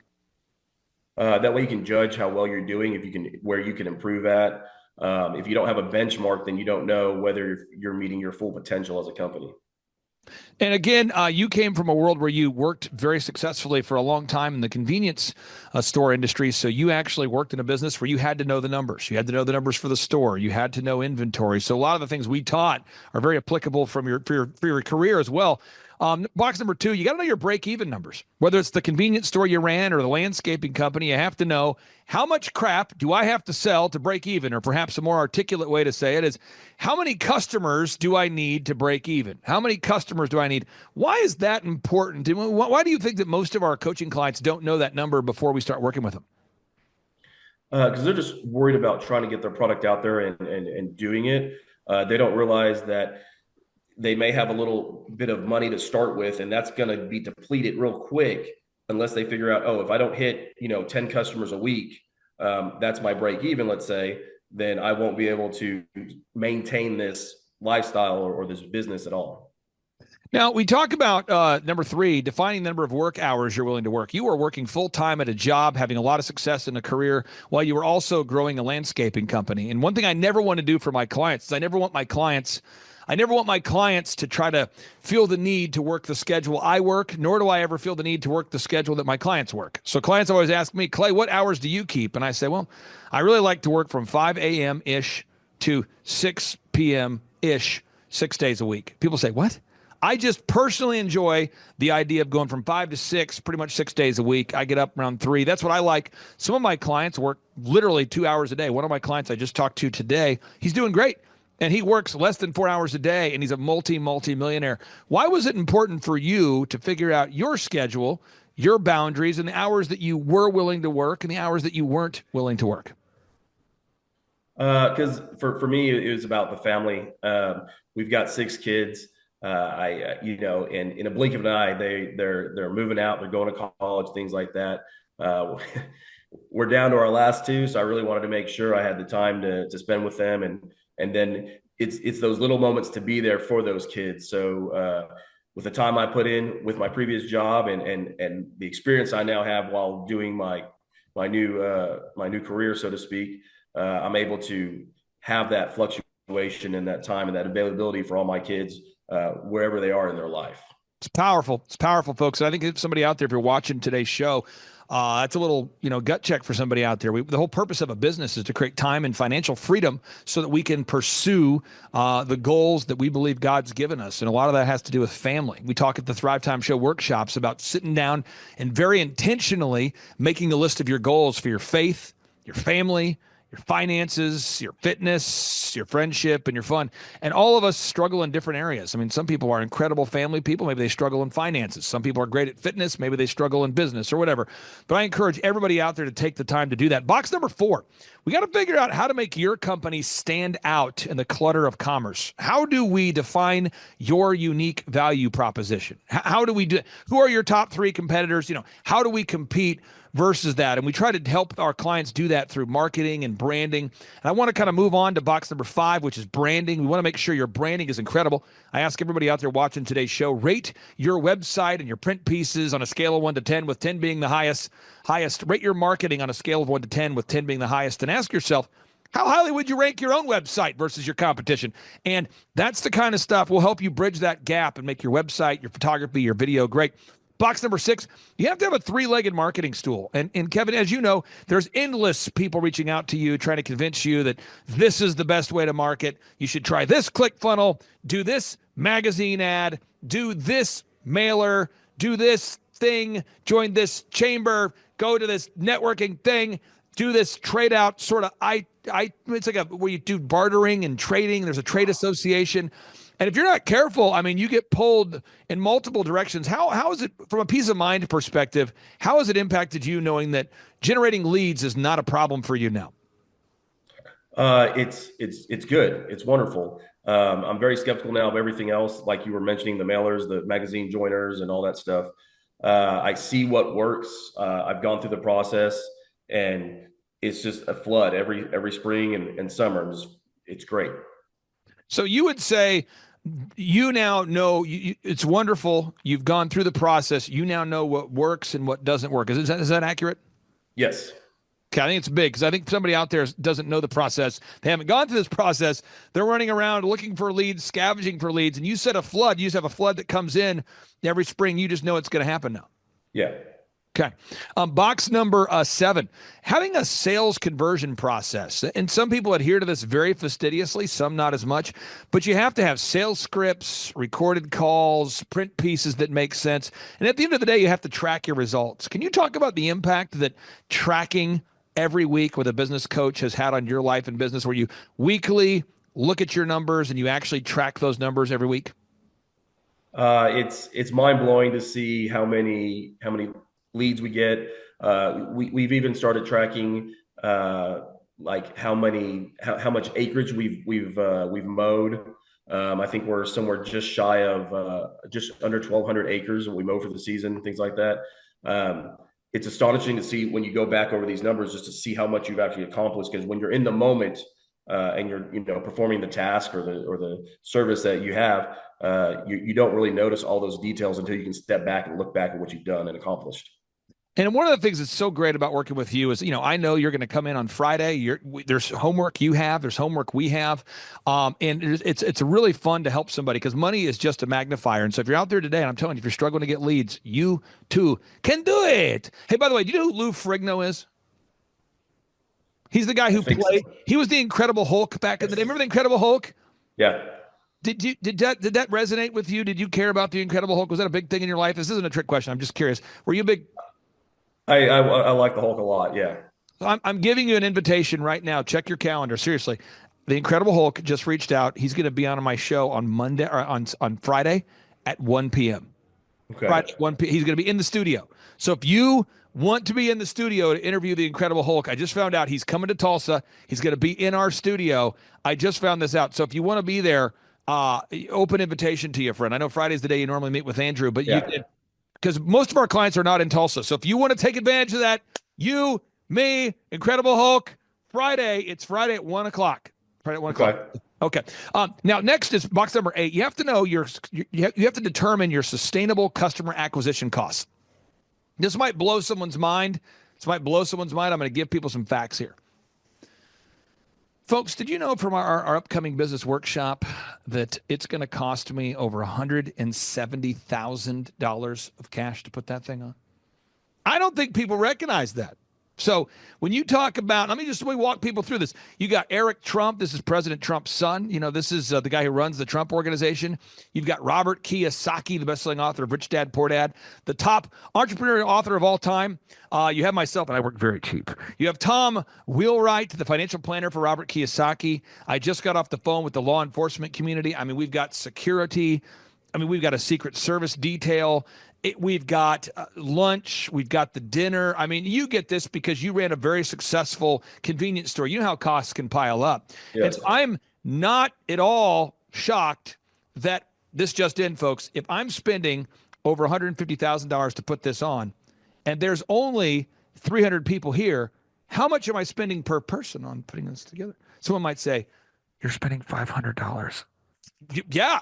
That way you can judge how well you're doing, where you can improve at. If you don't have a benchmark, then you don't know whether you're meeting your full potential as a company. And again, you came from a world where you worked very successfully for a long time in the convenience store industry. So you actually worked in a business where you had to know the numbers. You had to know the numbers for the store. You had to know inventory. So a lot of the things we taught are very applicable for your career as well. Box number 2, you got to know your break-even numbers. Whether it's the convenience store you ran or the landscaping company, you have to know how much crap do I have to sell to break even, or perhaps a more articulate way to say it is, how many customers do I need to break even? How many customers do I need? Why is that important? Why do you think that most of our coaching clients don't know that number before we start working with them? Because they're just worried about trying to get their product out there and doing it. They don't realize that they may have a little bit of money to start with, and that's going to be depleted real quick unless they figure out, if I don't hit 10 customers a week, that's my break even, let's say, then I won't be able to maintain this lifestyle or this business at all. Now, we talk about number 3, defining the number of work hours you're willing to work. You were working full-time at a job, having a lot of success in a career, while you were also growing a landscaping company. And one thing I never want to do for my clients is I never want my clients to try to feel the need to work the schedule I work, nor do I ever feel the need to work the schedule that my clients work. So clients always ask me, Clay, what hours do you keep? And I say, well, I really like to work from 5 a.m.-ish to 6 p.m.-ish, 6 days a week. People say, what? I just personally enjoy the idea of going from 5 to 6, pretty much 6 days a week. I get up around 3. That's what I like. Some of my clients work literally 2 hours a day. One of my clients I just talked to today, he's doing great. And he works less than 4 hours a day, and he's a multi-millionaire. Why was it important for you to figure out your schedule, your boundaries, and the hours that you were willing to work and the hours that you weren't willing to work? Because for me, it was about the family. We've got 6 kids. And in a blink of an eye, they're moving out, they're going to college, things like that. We're down to our last 2, so I really wanted to make sure I had the time to spend with them, and then it's those little moments to be there for those kids. So with the time I put in with my previous job and the experience I now have while doing my new career, so to speak, I'm able to have that fluctuation and that time and that availability for all my kids wherever they are in their life. It's powerful. It's powerful, folks. And I think if somebody out there, if you're watching today's show, that's a little, gut check for somebody out there. The whole purpose of a business is to create time and financial freedom so that we can pursue the goals that we believe God's given us. And a lot of that has to do with family. We talk at the Thrivetime Show workshops about sitting down and very intentionally making a list of your goals for your faith, your family, your finances, your fitness, your friendship, and your fun. And all of us struggle in different areas. I mean, some people are incredible family people. Maybe they struggle in finances. Some people are great at fitness. Maybe they struggle in business or whatever. But I encourage everybody out there to take the time to do that. Box number 4, we got to figure out how to make your company stand out in the clutter of commerce. How do we define your unique value proposition? How do we do? Who are your top 3 competitors? How do we compete versus that? And we try to help our clients do that through marketing and branding. And I want to kind of move on to box number 5, which is branding. We want to make sure your branding is incredible. I ask everybody out there watching today's show, rate your website and your print pieces on a scale of 1 to 10, with 10 being the highest. Rate your marketing on a scale of 1 to 10, with 10 being the highest. And ask yourself, how highly would you rank your own website versus your competition? And that's the kind of stuff will help you bridge that gap and make your website, your photography, your video great. Box number 6, you have to have a 3-legged marketing stool. And Kevin, as you know, there's endless people reaching out to you, trying to convince you that this is the best way to market. You should try this ClickFunnel, do this magazine ad, do this mailer, do this thing, join this chamber, go to this networking thing, do this trade out sort of, it's like where you do bartering and trading. There's a trade association. And if you're not careful, I mean, you get pulled in multiple directions. How is it, from a peace of mind perspective, how has it impacted you knowing that generating leads is not a problem for you now? It's good. It's wonderful. I'm very skeptical now of everything else, like you were mentioning, the mailers, the magazine joiners, and all that stuff. I see what works. I've gone through the process, and it's just a flood every spring and summer. It's great. So you would say, you now know it's wonderful. You've gone through the process. You now know what works and what doesn't work. Is that accurate? Yes. Okay, I think it's big because I think somebody out there doesn't know the process. They haven't gone through this process. They're running around looking for leads, scavenging for leads. And you said a flood. You just have a flood that comes in every spring. You just know it's going to happen now. Yeah. Okay. Box number 7, having a sales conversion process. And some people adhere to this very fastidiously, some not as much, but you have to have sales scripts, recorded calls, print pieces that make sense. And at the end of the day, you have to track your results. Can you talk about the impact that tracking every week with a business coach has had on your life and business, where you weekly look at your numbers and you actually track those numbers every week? It's mind blowing to see how many leads we get. We've even started tracking like how much acreage we've mowed. I think we're somewhere just shy of just under 1,200 acres that we mow for the season, things like that. It's astonishing to see when you go back over these numbers, just to see how much you've actually accomplished. Because when you're in the moment and you're performing the task or the service that you have, you don't really notice all those details until you can step back and look back at what you've done and accomplished. And one of the things that's so great about working with you is, I know you're going to come in on Friday. There's homework you have, there's homework we have. And it's really fun to help somebody, because money is just a magnifier. And so if you're out there today, and I'm telling you, if you're struggling to get leads, you too can do it. Hey, by the way, do you know who Lou Ferrigno is? He's the guy who played, he was the Incredible Hulk back in the day. Remember the Incredible Hulk? Yeah. Did that resonate with you? Did you care about the Incredible Hulk? Was that a big thing in your life? This isn't a trick question. I'm just curious. Were you a big... I like the Hulk a lot. Yeah. I'm giving you an invitation right now. Check your calendar. Seriously. The Incredible Hulk just reached out. He's going to be on my show on Monday or on Friday at 1 p.m. Okay. Friday at 1 p.m. He's going to be in the studio. So if you want to be in the studio to interview the Incredible Hulk, I just found out he's coming to Tulsa. He's going to be in our studio. I just found this out. So if you want to be there, open invitation to you, friend. I know Friday's the day you normally meet with Andrew, but you can, because most of our clients are not in Tulsa. So if you want to take advantage of that, you, me, Incredible Hulk, it's Friday at 1 o'clock. Friday at 1 o'clock. Okay. Now, next is box number 8. You have to know you have to determine your sustainable customer acquisition costs. This might blow someone's mind. I'm going to give people some facts here. Folks, did you know from our upcoming business workshop that it's going to cost me over $170,000 of cash to put that thing on? I don't think people recognize that. So when you talk about, let me walk people through this. You got Eric Trump. This is President Trump's son. This is the guy who runs the Trump Organization. You've got Robert Kiyosaki, the best-selling author of Rich Dad, Poor Dad, the top entrepreneurial author of all time. You have myself, and I work very cheap. You have Tom Wheelwright, the financial planner for Robert Kiyosaki. I just got off the phone with the law enforcement community. I mean, we've got security. I mean, we've got a Secret Service detail. We've got lunch. We've got the dinner. I mean, you get this because you ran a very successful convenience store. You know how costs can pile up. Yes. And so I'm not at all shocked that this just in, folks. If I'm spending over $150,000 to put this on, and there's only 300 people here, how much am I spending per person on putting this together? Someone might say, you're spending $500. Yeah.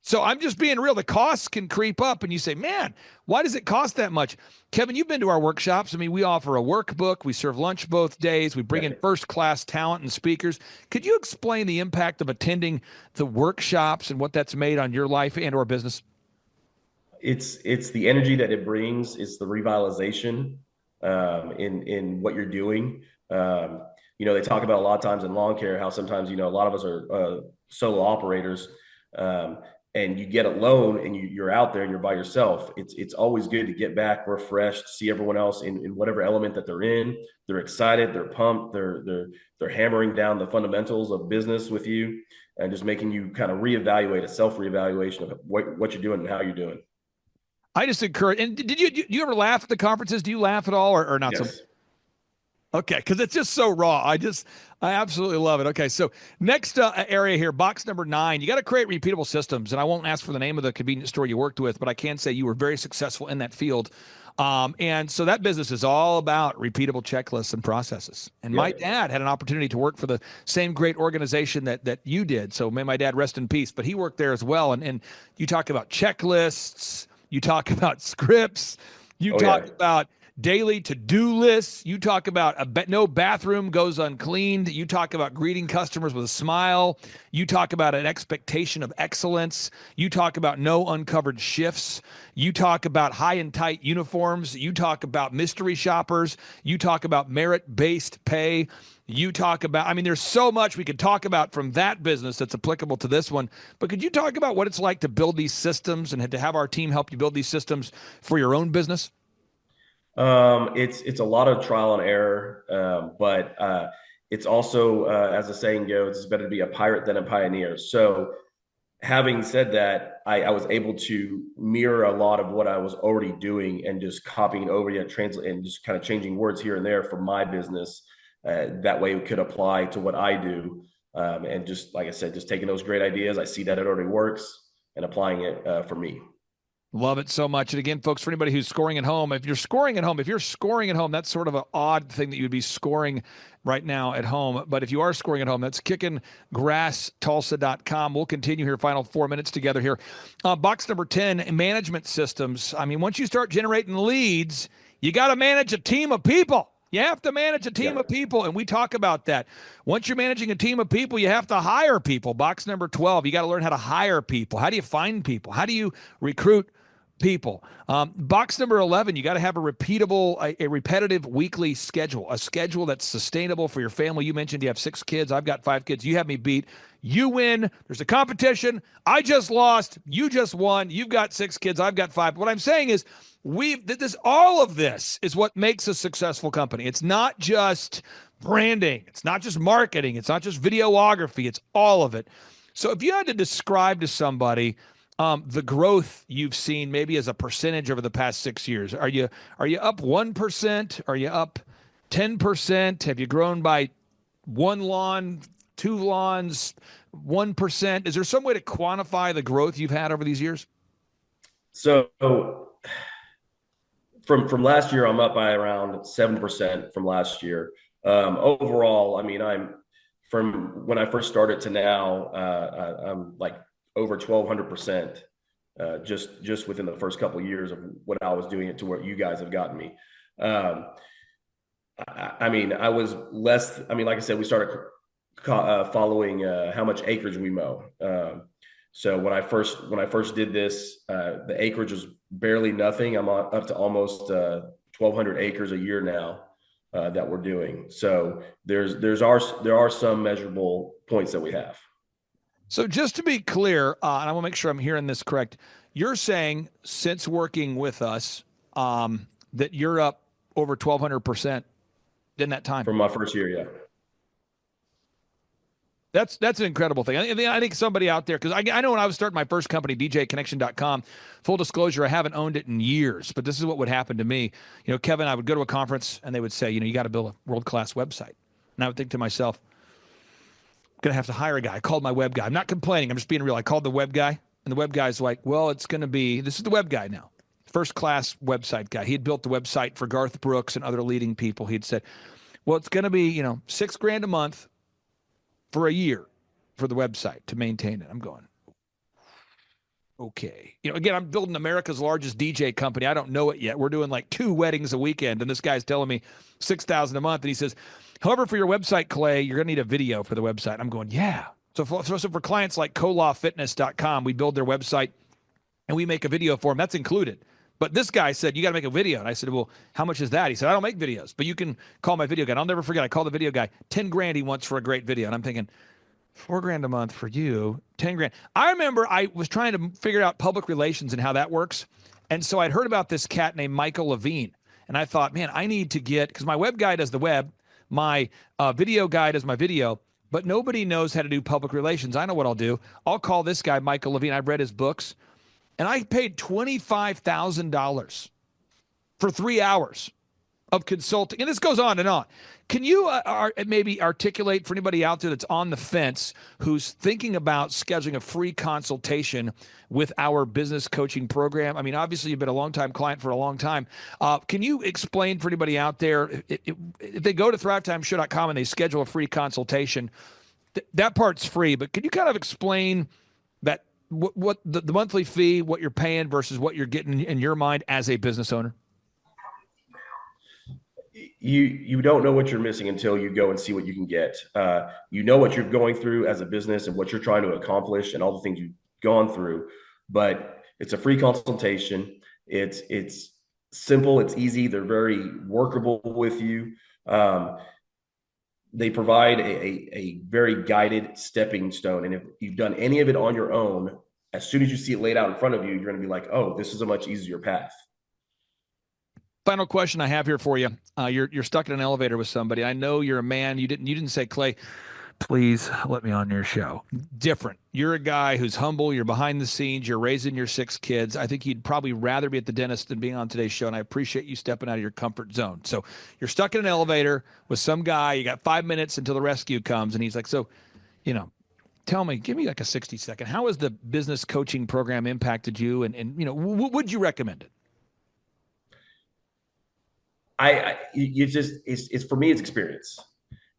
So I'm just being real. The costs can creep up, and you say, man, why does it cost that much? Kevin, you've been to our workshops. I mean, we offer a workbook. We serve lunch both days. We bring in first-class talent and speakers. Could you explain the impact of attending the workshops and what that's made on your life and or business? it's the energy that it brings. It's the revitalization in what you're doing. They talk about a lot of times in lawn care how sometimes a lot of us are solo operators, and you get alone and you're out there and you're by yourself. It's always good to get back refreshed, see everyone else in whatever element that they're in. They're excited, they're pumped, they're hammering down the fundamentals of business with you, and just making you kind of reevaluate, a self reevaluation of what you're doing and how you're doing. I just encourage. And do you ever laugh at the conferences? Do you laugh at all, or not? Yes. So. Okay, because it's just so raw. I absolutely love it. Okay, so next area here, box number 9. You got to create repeatable systems, and I won't ask for the name of the convenience store you worked with, but I can say you were very successful in that field. And so that business is all about repeatable checklists and processes. And my dad had an opportunity to work for the same great organization that you did. So may my dad rest in peace, but he worked there as well. And you talk about checklists, you talk about scripts, you talk about daily to-do lists. You talk about no bathroom goes uncleaned. You talk about greeting customers with a smile. You talk about an expectation of excellence. You talk about no uncovered shifts. You talk about high and tight uniforms. You talk about mystery shoppers. You talk about merit-based pay. You talk about, there's so much we could talk about from that business that's applicable to this one. But could you talk about what it's like to build these systems and to have our team help you build these systems for your own business? It's a lot of trial and error, but it's also, as the saying goes, it's better to be a pirate than a pioneer. So having said that, I was able to mirror a lot of what I was already doing and just copying over and translate and just kind of changing words here and there for my business. That way it could apply to what I do. And just, like I said, just taking those great ideas, I see that it already works, and applying it for me. Love it so much. And again, folks, for anybody who's scoring at home, if you're scoring at home, that's sort of an odd thing that you'd be scoring right now at home. But if you are scoring at home, that's kickinggrasstulsa.com. We'll continue here, final 4 minutes together here. Box number 10, management systems. Once you start generating leads, you got to manage a team of people. You have to manage a team of people, and we talk about that. Once you're managing a team of people, you have to hire people. Box number 12, you got to learn how to hire people. How do you find people? How do you recruit people? Box number 11, you got to have a repetitive weekly schedule, a schedule that's sustainable for your family. You mentioned you have 6 kids. I've got 5 kids. You have me beat. You win. There's a competition. I just lost. You just won. You've got 6 kids. I've got 5. What I'm saying is all of this is what makes a successful company. It's not just branding. It's not just marketing. It's not just videography. It's all of it. So if you had to describe to somebody the growth you've seen maybe as a percentage over the past 6 years, are you up 1%? Are you up 10%? Have you grown by 1 lawn, 2 lawns, 1%? Is there some way to quantify the growth you've had over these years? So from last year, I'm up by around 7% from last year. Overall, I'm from when I first started to now, I'm like over 1,200%, just within the first couple of years of what I was doing it to where you guys have gotten me. I was less. Like I said, we started following how much acreage we mow. So when I first did this, the acreage was barely nothing. I'm up to almost 1,200 acres a year now that we're doing. So there are some measurable points that we have. So just to be clear, and I want to make sure I'm hearing this correct, you're saying since working with us that you're up over 1,200% in that time? From my first year, yeah. That's an incredible thing. I think somebody out there, because I know when I was starting my first company, djconnection.com, full disclosure, I haven't owned it in years, but this is what would happen to me. Kevin, I would go to a conference and they would say, you got to build a world-class website. And I would think to myself, I'm going to have to hire a guy. I called my web guy. I'm not complaining. I'm just being real. I called the web guy, and the web guy's like, well, it's going to be, this is the web guy now, first-class website guy. He had built the website for Garth Brooks and other leading people. He'd said, well, it's going to be, $6,000 a month for a year for the website to maintain it. I'm going, okay. Again, I'm building America's largest DJ company. I don't know it yet. We're doing like 2 weddings a weekend, and this guy's telling me $6,000 a month. And he says, however, for your website, Clay, you're going to need a video for the website. I'm going, yeah. So for clients like colawfitness.com, we build their website and we make a video for him. That's included. But this guy said, you got to make a video. And I said, well, how much is that? He said, I don't make videos, but you can call my video guy. And I'll never forget, I called the video guy, 10 grand he wants for a great video. And I'm thinking, $4,000 a month for you, 10 grand. I remember I was trying to figure out public relations and how that works. And so I'd heard about this cat named Michael Levine. And I thought, man, I need to get, because my web guy does the web, my video guy does my video, but nobody knows how to do public relations. I know what I'll do. I'll call this guy, Michael Levine. I've read his books. And I paid $25,000 for 3 hours of consulting. And this goes on and on. Can you maybe articulate for anybody out there that's on the fence who's thinking about scheduling a free consultation with our business coaching program? I mean, obviously, you've been a long-time client for a long time. Can you explain for anybody out there, if they go to thrivetimeshow.com and they schedule a free consultation, that part's free, but can you kind of explain that what the monthly fee, what you're paying versus what you're getting in your mind as a business owner? You don't know what you're missing until you go and see what you can get. You know what you're going through as a business and what you're trying to accomplish and all the things you've gone through, but it's a free consultation. It's simple, it's easy. They're very workable with you. They provide a very guided stepping stone. And if you've done any of it on your own, as soon as you see it laid out in front of you, you're going to be like, oh, this is a much easier path. Final question I have here for you. You're stuck in an elevator with somebody. I know you're a man. You didn't say, Clay, please let me on your show. Different. You're a guy who's humble. You're behind the scenes. You're raising your 6 kids. I think you'd probably rather be at the dentist than being on today's show. And I appreciate you stepping out of your comfort zone. So you're stuck in an elevator with some guy. You got 5 minutes until the rescue comes. And he's like, so, tell me, give me like a 60-second. How has the business coaching program impacted you? And would you recommend it? It's for me, it's experience.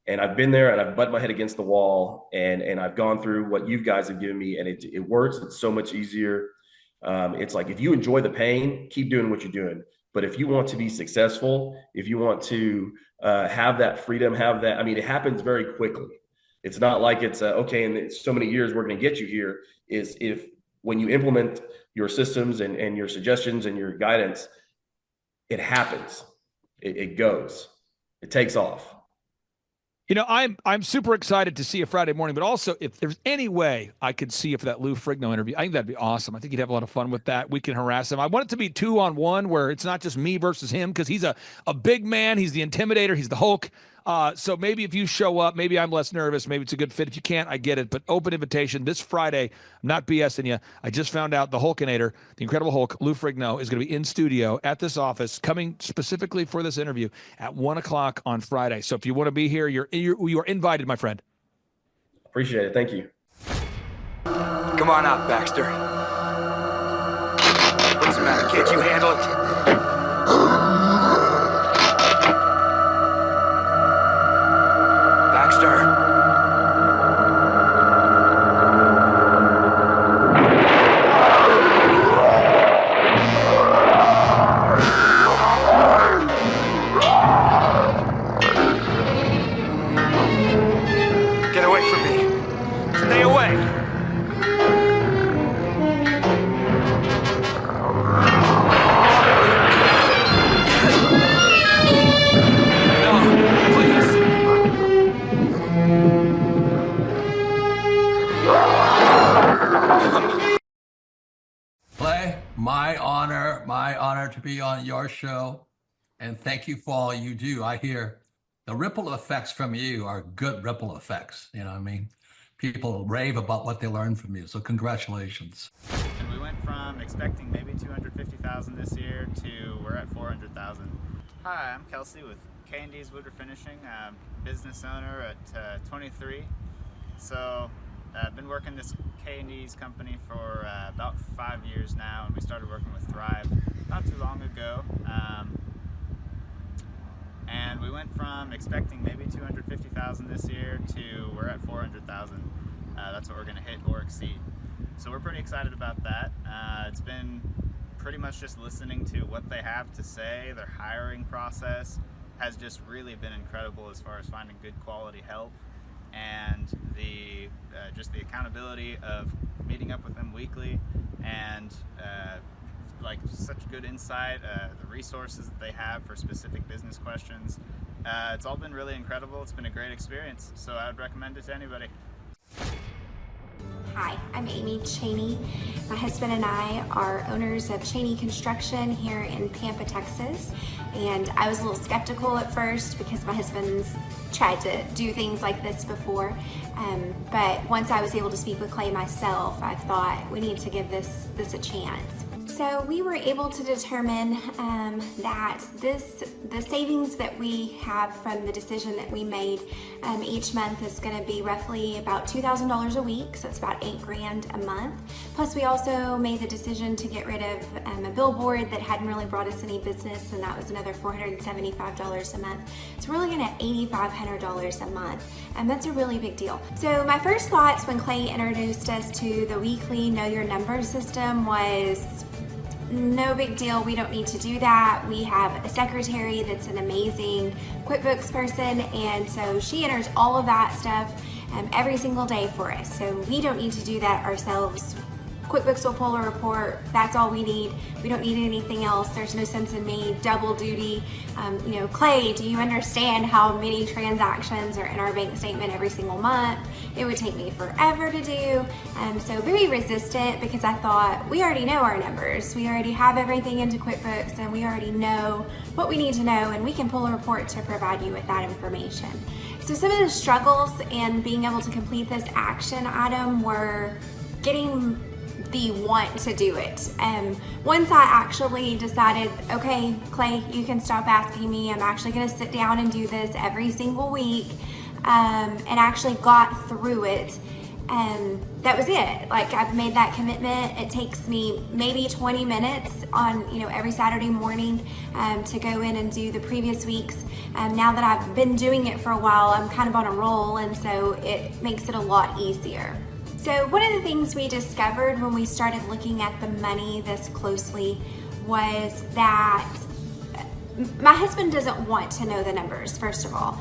And I've been there and I've butted my head against the wall and I've gone through what you guys have given me and it works. It's so much easier. It's like, if you enjoy the pain, keep doing what you're doing. But if you want to be successful, if you want to have that freedom, it happens very quickly. It's not like it's okay, in so many years, we're going to get you here. When you implement your systems and your suggestions and your guidance, it happens. It goes. It takes off. I'm super excited to see you Friday morning, but also if there's any way I could see you for that Lou Ferrigno interview, I think that'd be awesome. I think you'd have a lot of fun with that. We can harass him. I want it to be 2-on-1 where it's not just me versus him, because he's a big man. He's the intimidator. He's the Hulk. So maybe if you show up, maybe I'm less nervous. Maybe it's a good fit. If you can't, I get it. But open invitation this Friday. I'm not BSing you. I just found out the Hulkinator, the Incredible Hulk, Lou Ferrigno, is going to be in studio at this office, coming specifically for this interview at 1 o'clock on Friday. So if you want to be here, you are invited, my friend. Appreciate it. Thank you. Come on out, Baxter. What's the matter? Can't you handle it? Baxter. Get away from me. Stay away. No, please. Clay, my honor to be on your show. And thank you for all you do. I hear the ripple effects from you are good ripple effects. You know what I mean? People rave about what they learned from you. So congratulations. And we went from expecting maybe 250,000 this year to we're at 400,000. Hi, I'm Kelsey with K&D's Woodward Finishing. I'm business owner at 23. So I've been working this K&D's company for about 5 years now, and we started working with Thrive not too long ago. And we went from expecting maybe 250,000 this year to we're at 400,000. That's what we're going to hit or exceed. So we're pretty excited about that. It's been pretty much just listening to what they have to say. Their hiring process has just really been incredible as far as finding good quality help, and just the accountability of meeting up with them weekly and like such good insight, the resources that they have for specific business questions. It's all been really incredible. It's been a great experience, so I would recommend it to anybody. Hi, I'm Amy Cheney. My husband and I are owners of Cheney Construction here in Pampa, Texas. And I was a little skeptical at first because my husband's tried to do things like this before. But once I was able to speak with Clay myself, I thought we need to give this a chance. So we were able to determine that the savings that we have from the decision that we made each month is going to be roughly about $2,000 a week, so it's about $8,000 a month. Plus we also made the decision to get rid of a billboard that hadn't really brought us any business, and that was another $475 a month. So we're looking at $8,500 a month, and that's a really big deal. So my first thoughts when Clay introduced us to the weekly Know Your Numbers system was, no big deal, we don't need to do that. We have a secretary that's an amazing QuickBooks person, and so she enters all of that stuff every single day for us. So we don't need to do that ourselves. QuickBooks will pull a report, that's all we need. We don't need anything else. There's no sense in me double duty. Clay, do you understand how many transactions are in our bank statement every single month? It would take me forever to do. So very resistant, because I thought, we already know our numbers. We already have everything into QuickBooks, and we already know what we need to know, and we can pull a report to provide you with that information. So some of the struggles in being able to complete this action item were getting the want to do it. Once I actually decided, okay, Clay, you can stop asking me. I'm actually going to sit down and do this every single week, and actually got through it. That was it. Like, I've made that commitment. It takes me maybe 20 minutes on, every Saturday morning to go in and do the previous weeks. Now that I've been doing it for a while, I'm kind of on a roll, and so it makes it a lot easier. So one of the things we discovered when we started looking at the money this closely was that my husband doesn't want to know the numbers, first of all.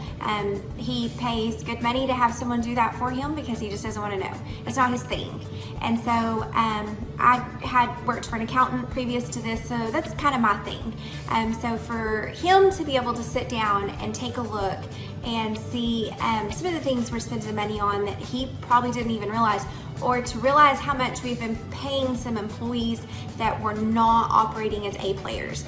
He pays good money to have someone do that for him because he just doesn't want to know. It's not his thing. And so I had worked for an accountant previous to this, so that's kind of my thing. So for him to be able to sit down and take a look and see some of the things we're spending money on that he probably didn't even realize, or to realize how much we've been paying some employees that were not operating as A players.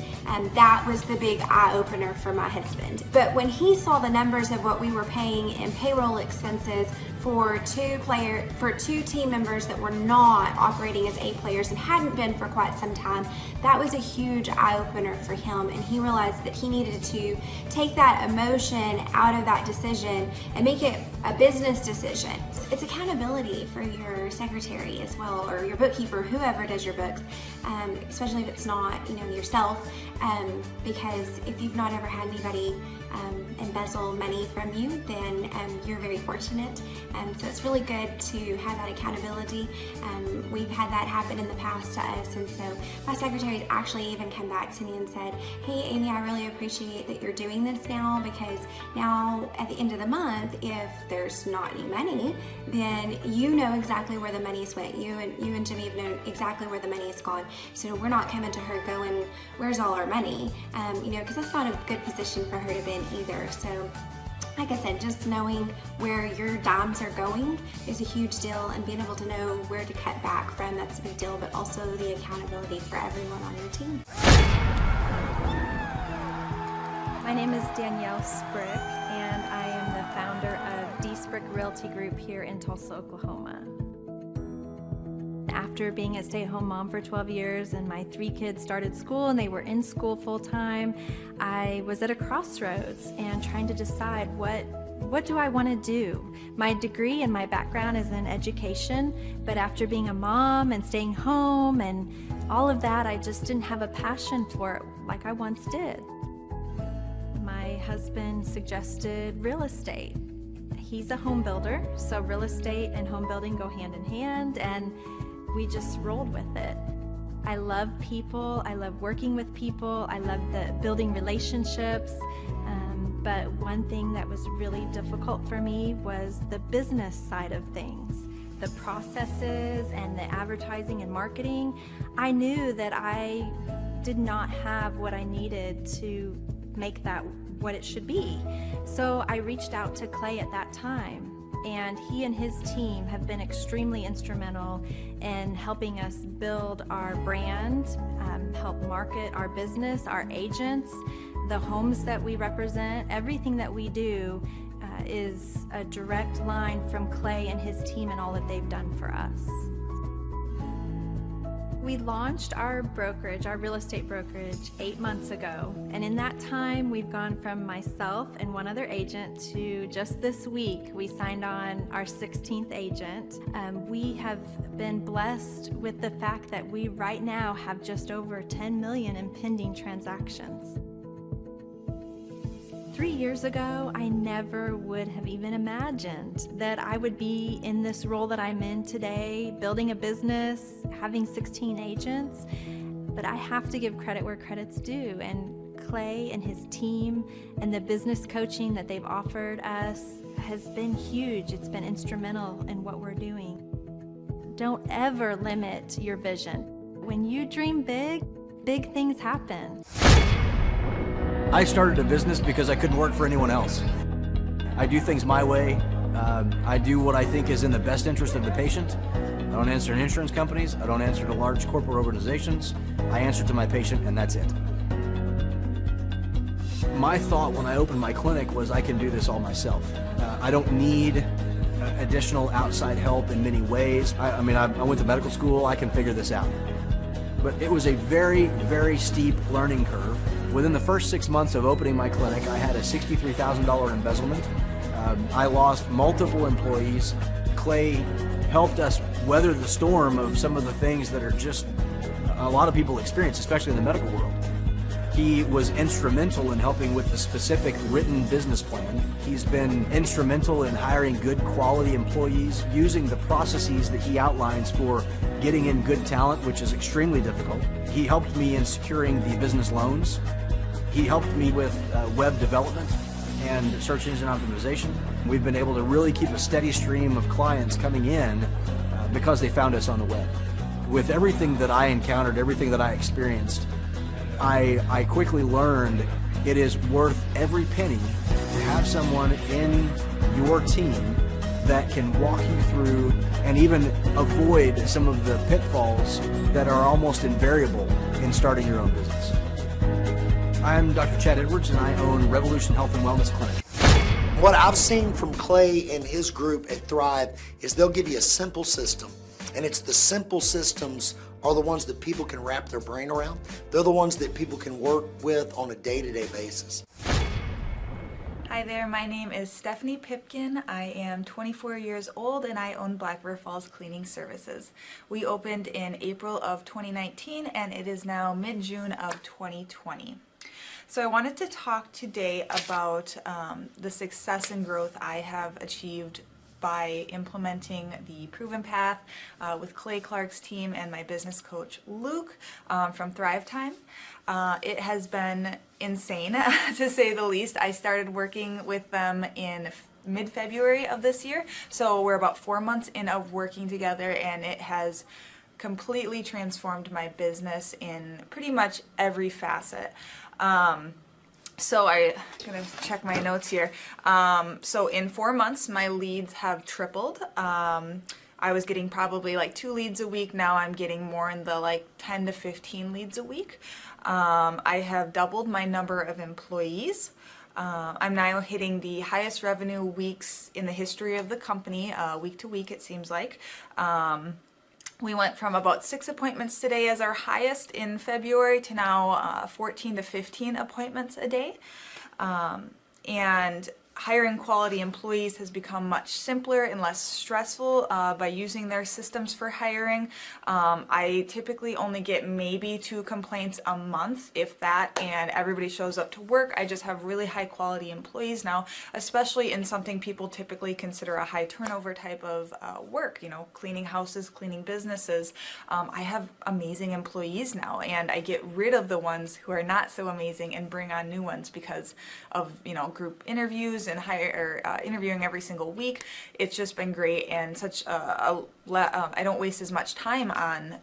That was the big eye-opener for my husband. But when he saw the numbers of what we were paying in payroll expenses for two team members that were not operating as A players and hadn't been for quite some time, that was a huge eye-opener for him, and he realized that he needed to take that emotion out of that decision and make it a business decision. It's accountability for your secretary as well, or your bookkeeper, whoever does your books, especially if it's not yourself, because if you've not ever had anybody embezzle money from you, then you're very fortunate. So it's really good to have that accountability. We've had that happen in the past to us, and so my secretary's actually even come back to me and said, hey Amy, I really appreciate that you're doing this now, because now at the end of the month, if there's not any money, then you know exactly where the money's went. You and Jimmy have known exactly where the money has gone. So we're not coming to her going, where's all our money? Because that's not a good position for her to be in either. So like I said, just knowing where your dimes are going is a huge deal, and being able to know where to cut back from, that's a big deal, but also the accountability for everyone on your team. My name is Danielle Sprick, and I am the founder of D Sprick Realty Group here in Tulsa, Oklahoma. After being a stay-at-home mom for 12 years and my 3 kids started school and they were in school full-time, I was at a crossroads and trying to decide what do I want to do? My degree and my background is in education, but after being a mom and staying home and all of that, I just didn't have a passion for it like I once did. My husband suggested real estate. He's a home builder, so real estate and home building go hand in hand, and we just rolled with it. I love people, I love working with people, I love the building relationships, but one thing that was really difficult for me was the business side of things. the processes and the advertising and marketing, I knew that I did not have what I needed to make that what it should be. So I reached out to Clay at that time, and he and his team have been extremely instrumental in helping us build our brand, help market our business, our agents, the homes that we represent. Everything that we do is a direct line from Clay and his team and all that they've done for us. We launched our brokerage, our real estate brokerage, 8 months ago. And in that time, we've gone from myself and one other agent to just this week, we signed on our 16th agent. We have been blessed with the fact that we right now have just over 10 million in pending transactions. 3 years ago, I never would have even imagined that I would be in this role that I'm in today, building a business, having 16 agents. But I have to give credit where credit's due. And Clay and his team and the business coaching that they've offered us has been huge. It's been instrumental in what we're doing. Don't ever limit your vision. When you dream big, big things happen. I started a business because I couldn't work for anyone else. I do things my way. I do what I think is in the best interest of the patient. I don't answer to insurance companies. I don't answer to large corporate organizations. I answer to my patient, and that's it. My thought when I opened my clinic was I can do this all myself. I don't need additional outside help in many ways. I went to medical school. I can figure this out. But it was a very, very steep learning curve. Within the first 6 months of opening my clinic, I had a $63,000 embezzlement. I lost multiple employees. Clay helped us weather the storm of some of the things that are just a lot of people experience, especially in the medical world. He was instrumental in helping with the specific written business plan. He's been instrumental in hiring good quality employees, using the processes that he outlines for getting in good talent, which is extremely difficult. He helped me in securing the business loans. He helped me with web development and search engine optimization. We've been able to really keep a steady stream of clients coming in because they found us on the web. With everything that I encountered, everything that I experienced, I quickly learned it is worth every penny to have someone in your team that can walk you through and even avoid some of the pitfalls that are almost invariable in starting your own business. I'm Dr. Chad Edwards, and I own Revolution Health and Wellness Clinic. What I've seen from Clay and his group at Thrive is they'll give you a simple system, and it's the simple systems are the ones that people can wrap their brain around. They're the ones that people can work with on a day-to-day basis. Hi there, my name is Stephanie Pipkin. I am 24 years old and I own Black River Falls Cleaning Services. We opened in April of 2019 and it is now mid-June of 2020. So I wanted to talk today about the success and growth I have achieved by implementing the Proven Path with Clay Clark's team and my business coach Luke from Thrivetime. It has been insane to say the least. I started working with them in mid-February of this year, so we're about 4 months in of working together, and it has completely transformed my business in pretty much every facet. So I'm gonna check my notes here. So in 4 months, my leads have tripled. I was getting probably like 2 leads a week. Now I'm getting more in the like 10 to 15 leads a week. I have doubled my number of employees. I'm now hitting the highest revenue weeks in the history of the company, week to week it seems like. We went from about 6 appointments today as our highest in February to now 14 to 15 appointments a day. And hiring quality employees has become much simpler and less stressful by using their systems for hiring. I typically only get maybe 2 complaints a month, if that, and everybody shows up to work. I just have really high quality employees now, especially in something people typically consider a high turnover type of work, you know, cleaning houses, cleaning businesses. I have amazing employees now, and I get rid of the ones who are not so amazing and bring on new ones because of, you know, group interviews interviews and interviewing every single week. It's just been great, and I don't waste as much time on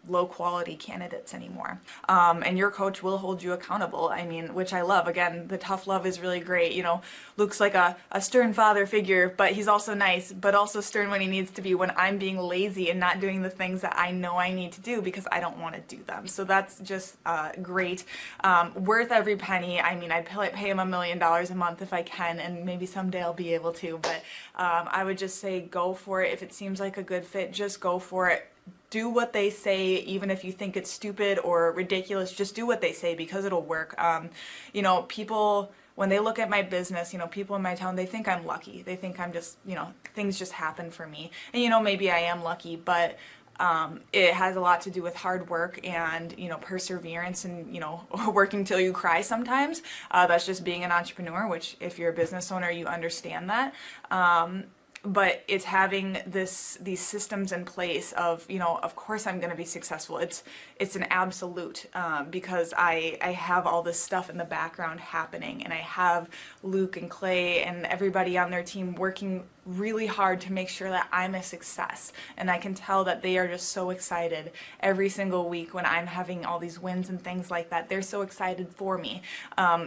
low quality candidates anymore. And your coach will hold you accountable. I mean, which I love. Again, the tough love is really great. You know, Luke's like a stern father figure, but he's also nice, but also stern when he needs to be when I'm being lazy and not doing the things that I know I need to do because I don't want to do them. So that's just great. Worth every penny. I mean, I'd pay him $1 million a month if I can, and maybe someday I'll be able to, but I would just say go for it. If it seems like a good fit, just go for it. Do what they say, even if you think it's stupid or ridiculous, just do what they say because it'll work. You know, people, when they look at my business, you know, people in my town, they think I'm lucky. They think I'm just, you know, things just happen for me. And, you know, maybe I am lucky, but it has a lot to do with hard work and, you know, perseverance and, you know, working till you cry sometimes. That's just being an entrepreneur, which if you're a business owner, you understand that. But it's having these systems in place of, you know, of course I'm going to be successful. It's an absolute because I have all this stuff in the background happening, and I have Luke and Clay and everybody on their team working really hard to make sure that I'm a success. And I can tell that they are just so excited every single week when I'm having all these wins and things like that. They're so excited for me.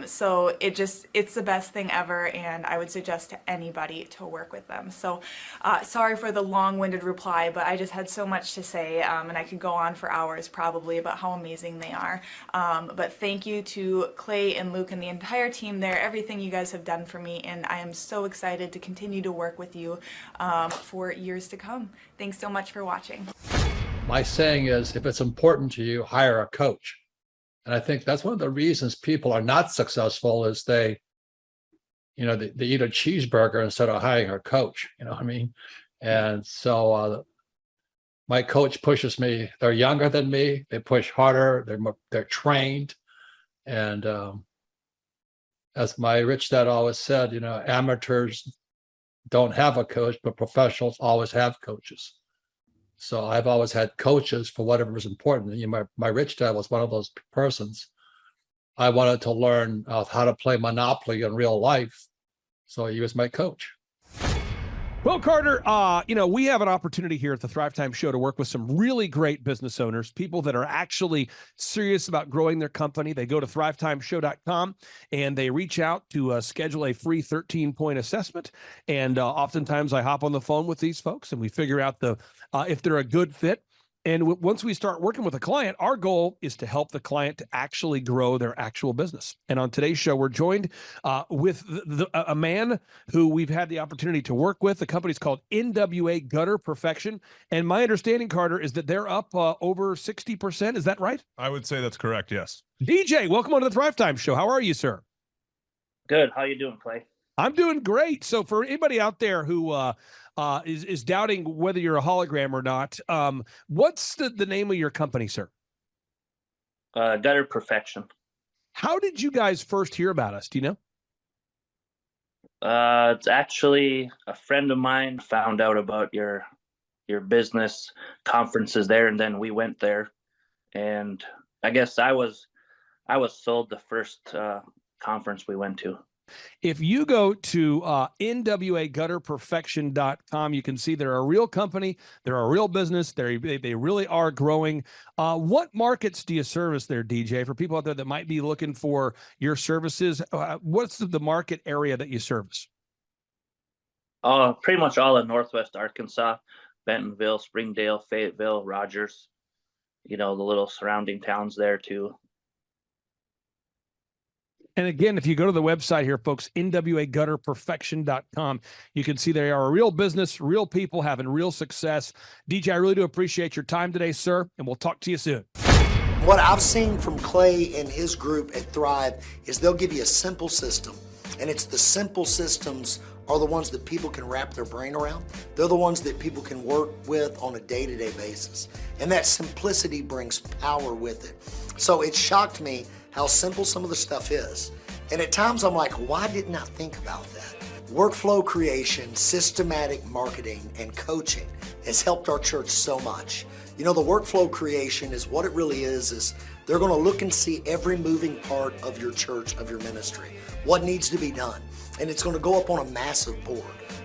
So it's the best thing ever, and I would suggest to anybody to work with them. So sorry for the long-winded reply, but I just had so much to say, and I could go on for hours probably about how amazing they are. But thank you to Clay and Luke and the entire team there, everything you guys have done for me, and I am so excited to continue to work with you for years to come. Thanks so much for watching. My saying is, if it's important to you, hire a coach. And I think that's one of the reasons people are not successful is they eat a cheeseburger instead of hiring a coach, you know what I mean? And so my coach pushes me. They're younger than me. They push harder. They're trained. And as my rich dad always said, you know, amateurs don't have a coach, but professionals always have coaches. So I've always had coaches for whatever is important. You know, my rich dad was one of those persons. I wanted to learn how to play Monopoly in real life, so he was my coach. Well, Carter, we have an opportunity here at the Thrivetime Show to work with some really great business owners, people that are actually serious about growing their company. They go to thrivetimeshow.com and they reach out to schedule a free 13-point assessment. And oftentimes I hop on the phone with these folks and we figure out if they're a good fit. And once we start working with a client, our goal is to help the client to actually grow their actual business. And on today's show, we're joined with a man who we've had the opportunity to work with. The company's called NWA Gutter Perfection. And my understanding, Carter, is that they're up over 60%. Is that right? I would say that's correct, yes. DJ, welcome on to the Thrivetime Show. How are you, sir? Good. How you doing, Clay? I'm doing great. So for anybody out there who is doubting whether you're a hologram or not, what's the name of your company, sir? Gutter Perfection. How did you guys first hear about us? Do you know? It's actually a friend of mine found out about your business conferences there, and then we went there, and I guess I was sold the first conference we went to. If you go to nwagutterperfection.com, you can see they're a real company. They're a real business. They really are growing. What markets do you service there, DJ? For people out there that might be looking for your services, what's the market area that you service? Pretty much all of Northwest Arkansas, Bentonville, Springdale, Fayetteville, Rogers, the little surrounding towns there too. And again, if you go to the website here, folks, nwagutterperfection.com, you can see they are a real business, real people having real success. DJ, I really do appreciate your time today, sir, and we'll talk to you soon. What I've seen from Clay and his group at Thrive is they'll give you a simple system, and it's the simple systems are the ones that people can wrap their brain around. They're the ones that people can work with on a day-to-day basis. And that simplicity brings power with it. So it shocked me how simple some of the stuff is. And at times I'm like, why didn't I think about that? Workflow creation, systematic marketing, and coaching has helped our church so much. You know, the workflow creation is what it really is they're going to look and see every moving part of your church, of your ministry, what needs to be done. And it's going to go up on a massive board.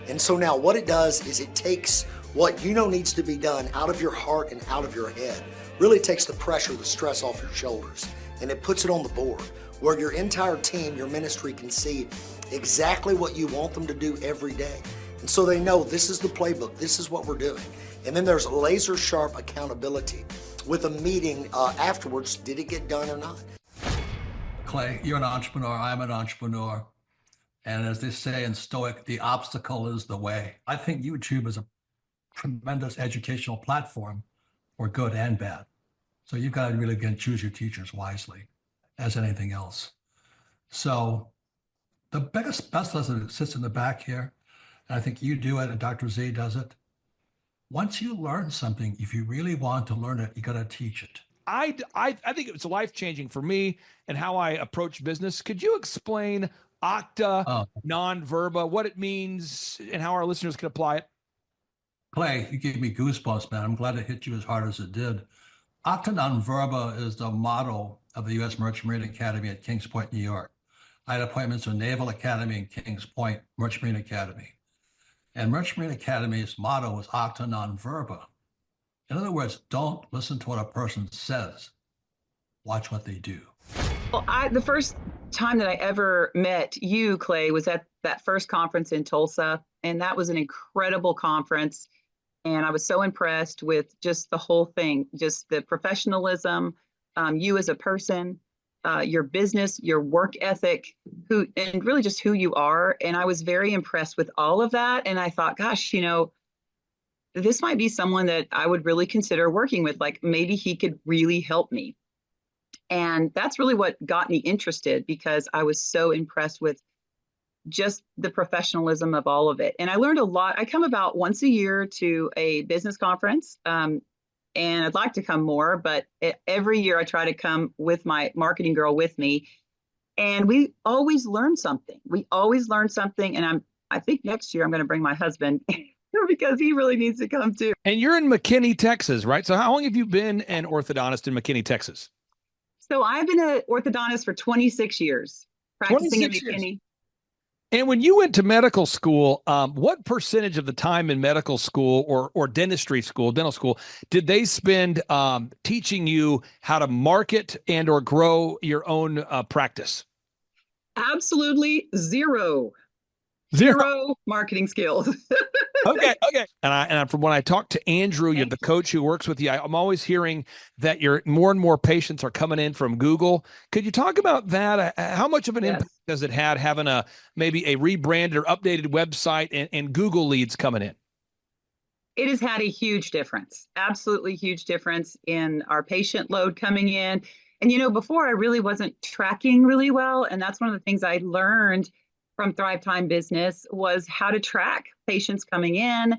And so now what it does is it takes what you know needs to be done out of your heart and out of your head. Really takes the pressure, the stress off your shoulders, and it puts it on the board where your entire team, your ministry can see exactly what you want them to do every day. And so they know this is the playbook, this is what we're doing. And then there's laser sharp accountability with a meeting afterwards. Did it get done or not? Clay, you're an entrepreneur, I'm an entrepreneur. And as they say in Stoic, the obstacle is the way. I think YouTube is a tremendous educational platform for good and bad. So you've got to really, again, choose your teachers wisely as anything else. So the best lesson that sits in the back here, and I think you do it and Dr. Z does it. Once you learn something, if you really want to learn it, you got to teach it. I think it's life-changing for me and how I approach business. Could you explain Octa, non-verba, what it means and how our listeners can apply it? Clay, you gave me goosebumps, man. I'm glad it hit you as hard as it did. Octa non-verba is the motto of the U.S. Merchant Marine Academy at Kings Point, New York. I had appointments with Naval Academy and Kings Point Merchant Marine Academy. And Merchant Marine Academy's motto was Octa non-verba. In other words, don't listen to what a person says. Watch what they do. Well, the first time that I ever met you, Clay, was at that first conference in Tulsa. And that was an incredible conference. And I was so impressed with just the whole thing, just the professionalism, you as a person, your business, your work ethic, and really just who you are. And I was very impressed with all of that. And I thought, gosh, you know, this might be someone that I would really consider working with. Like maybe he could really help me. And that's really what got me interested, because I was so impressed with just the professionalism of all of it. And I learned a lot. I come about once a year to a business conference, and I'd like to come more, but every year I try to come with my marketing girl with me. And we always learn something. And I think next year I'm going to bring my husband because he really needs to come too. And you're in McKinney, Texas, right? So how long have you been an orthodontist in McKinney, Texas? So I've been an orthodontist for 26 years, practicing in McKinney. Years. And when you went to medical school, what percentage of the time in medical school or dentistry school, dental school, did they spend teaching you how to market and or grow your own practice? Absolutely zero marketing skills. Okay. And from when I talked to Andrew, you're the coach who works with you, I'm always hearing that more and more patients are coming in from Google. Could you talk about that? How much of an impact does it have having maybe a rebranded or updated website and Google leads coming in? It has had a huge difference, absolutely huge difference in our patient load coming in. And, you know, before I really wasn't tracking really well. And that's one of the things I learned from Thrivetime Business was how to track patients coming in,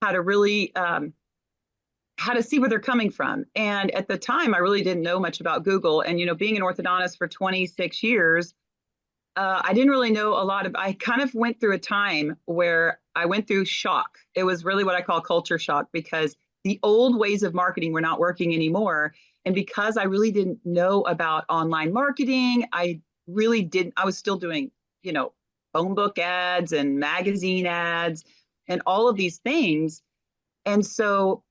how to really, how to see where they're coming from. And at the time, I really didn't know much about Google. And, you know, being an orthodontist for 26 years, I didn't really know a lot I kind of went through a time where I went through shock. It was really what I call culture shock, because the old ways of marketing were not working anymore. And because I really didn't know about online marketing, I was still doing, you know, phone book ads and magazine ads and all of these things. And so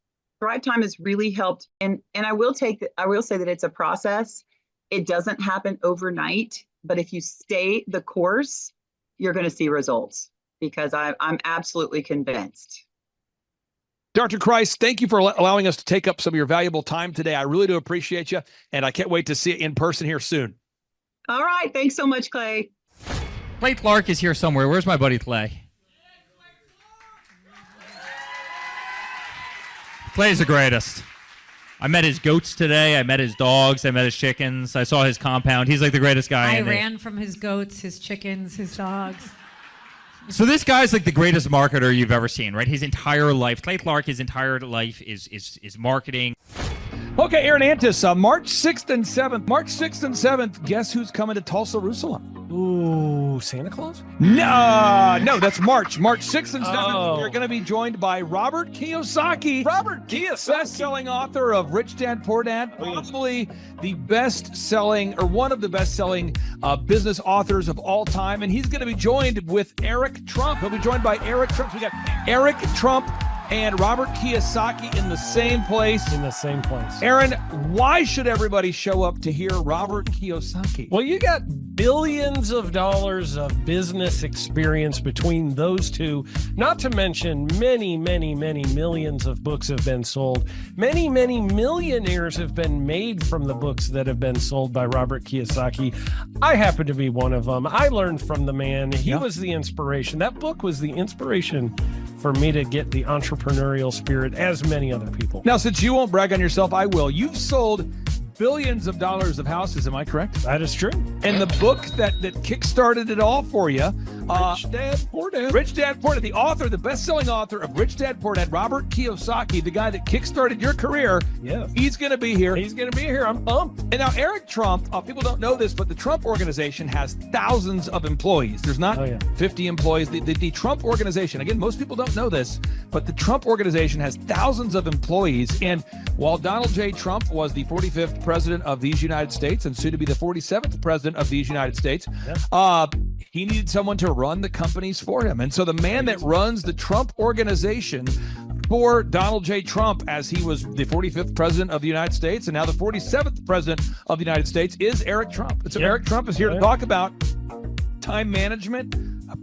Thrivetime has really helped. And I will say that it's a process. It doesn't happen overnight, but if you stay the course, you're going to see results, because I'm absolutely convinced. Dr. Christ, thank you for allowing us to take up some of your valuable time today. I really do appreciate you, and I can't wait to see you in person here soon. All right. Thanks so much, Clay. Clay Clark is here somewhere. Where's my buddy Clay? Clay's the greatest. I met his goats today. I met his dogs. I met his chickens. I saw his compound. He's like the greatest guy. I ran from his goats, his chickens, his dogs. So this guy's like the greatest marketer you've ever seen, right? His entire life, Clay Clark, his entire life is marketing. Okay, Aaron Antis, March 6th and 7th. March 6th and 7th, guess who's coming to Tulsa, Jerusalem? Ooh, Santa Claus? No, that's March. March 6th and 7th, Oh. we're going to be joined by Robert Kiyosaki. Robert Kiyosaki. Best-selling author of Rich Dad, Poor Dad. Probably the best-selling, or one of the best-selling business authors of all time. And he's going to be joined with Eric Trump. He'll be joined by Eric Trump. So we got Eric Trump and Robert Kiyosaki in the same place. In the same place. Aaron, why should everybody show up to hear Robert Kiyosaki? Well, you got billions of dollars of business experience between those two, not to mention many, many, many millions of books have been sold. Many, many millionaires have been made from the books that have been sold by Robert Kiyosaki. I happen to be one of them. I learned from the man. He was the inspiration. That book was the inspiration for me to get the entrepreneurial spirit, as many other people. Now, since you won't brag on yourself, I will. You've sold billions of dollars of houses, am I correct? That is true. And the book that kickstarted it all for you, Rich Dad, Poor Dad. Rich Dad, Poor Dad, the author, the best-selling author of Rich Dad, Poor Dad, Robert Kiyosaki, the guy that kickstarted your career. Yeah. He's going to be here. He's going to be here. I'm pumped. And now Eric Trump, people don't know this, but the Trump organization has thousands of employees. There's not 50 employees. The Trump organization, again, most people don't know this, but the Trump organization has thousands of employees. And while Donald J. Trump was the 45th president of these United States and soon to be the 47th president of these United States, he needed someone to run the companies for him. And so the man that runs the Trump organization for Donald J. Trump, as he was the 45th president of the United States and now the 47th president of the United States, is Eric Trump. And so Eric Trump is here to talk about time management,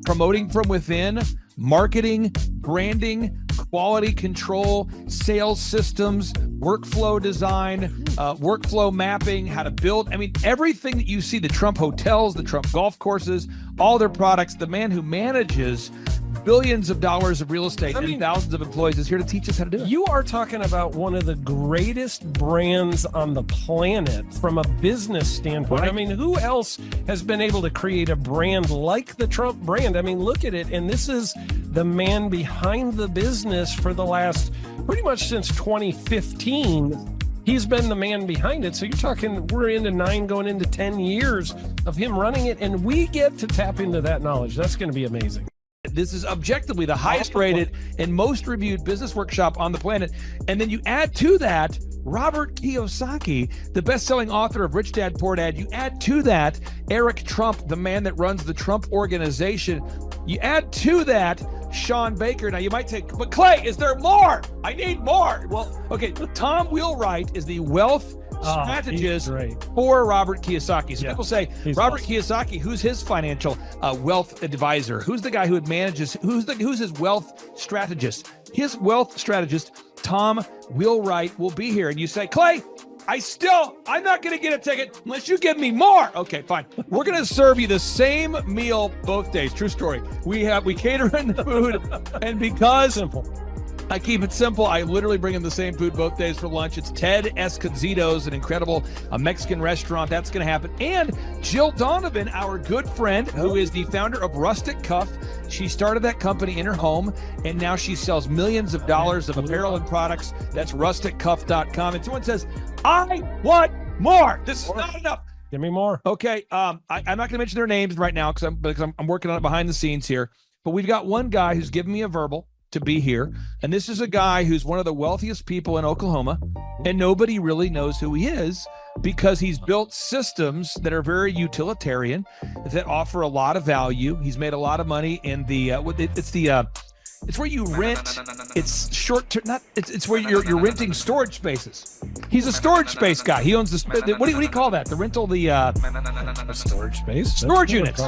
promoting from within, marketing, branding, quality control, sales systems, workflow design, workflow mapping, how to build. I mean, everything that you see, the Trump hotels, the Trump golf courses, all their products, the man who manages billions of dollars of real estate and thousands of employees is here to teach us how to do it. You are talking about one of the greatest brands on the planet from a business standpoint. Right. I mean, who else has been able to create a brand like the Trump brand? I mean, look at it. And this is the man behind the business for the last, pretty much since 2015. He's been the man behind it. So you're talking, we're into 9 going into 10 years of him running it. And we get to tap into that knowledge. That's going to be amazing. This is objectively the highest rated and most reviewed business workshop on the planet. And then you add to that Robert Kiyosaki, the best-selling author of Rich Dad, Poor Dad. You add to that Eric Trump, the man that runs the Trump organization. You add to that Sean Baker. Now you might say, but Clay, is there more? I need more. Well, okay, Tom Wheelwright is the wealth strategist for Robert Kiyosaki. So people say, Robert Kiyosaki, who's his financial wealth advisor? Who's the guy who manages, who's his wealth strategist? His wealth strategist, Tom Wheelwright, will be here. And you say, Clay, I'm not going to get a ticket unless you give me more. Okay, fine. We're going to serve you the same meal both days. True story. We cater in the food, and because I keep it simple, I literally bring in the same food both days for lunch. It's Ted Escondido's, an incredible Mexican restaurant. That's going to happen. And Jill Donovan, our good friend, who is the founder of Rustic Cuff. She started that company in her home, and now she sells millions of dollars of apparel and products. That's rusticcuff.com. And someone says, I want more. This is not enough. Give me more. Okay. I'm not going to mention their names right now because I'm working on it behind the scenes here. But we've got one guy who's given me a verbal to be here. And this is a guy who's one of the wealthiest people in Oklahoma, and nobody really knows who he is because he's built systems that are very utilitarian, that offer a lot of value. He's made a lot of money in the it's where you rent. It's short term. It's where you're renting storage spaces. He's a storage space guy. He owns what do you call that? The rental, storage space. Storage units.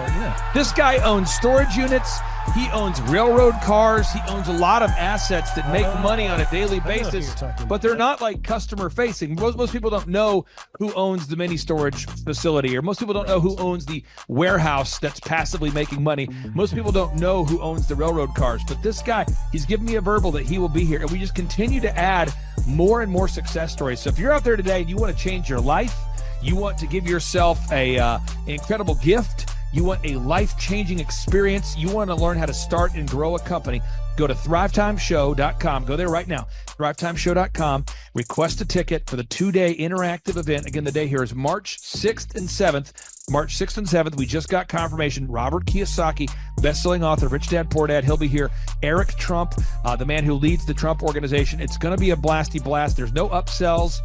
This guy owns storage units. He owns railroad cars. He owns a lot of assets that make money on a daily basis, but they're not like customer facing. Most people don't know who owns the mini storage facility, or most people don't know who owns the warehouse that's passively making money. Most people don't know who owns the railroad cars, but this guy, he's given me a verbal that he will be here, and we just continue to add more and more success stories. So if you're out there today and you want to change your life, you want to give yourself an incredible gift, You want a life-changing experience. You want to learn how to start and grow a company. Go to thrivetimeshow.com. Go there right now. thrivetimeshow.com. Request a ticket for the 2-day interactive event. Again, the day here is March 6th and 7th. March 6th and 7th, we just got confirmation. Robert Kiyosaki, best-selling author, Rich Dad, Poor Dad, he'll be here. Eric Trump, the man who leads the Trump organization. It's going to be a blasty blast. There's no upsells.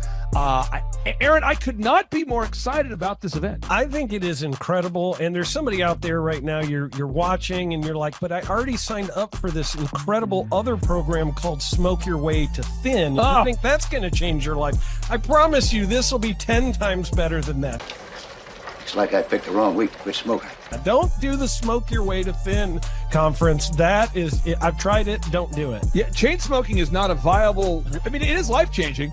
Aaron, I could not be more excited about this event. I think it is incredible. And there's somebody out there right now, you're watching and you're like, but I already signed up for this incredible other program called Smoke Your Way to Thin. I think that's going to change your life. I promise you, this will be 10 times better than that. Looks like I picked the wrong week to quit smoking. Don't do the Smoke Your Way to Thin conference. That is, I've tried it. Don't do it. Yeah, chain smoking is not a viable. I mean, it is life-changing.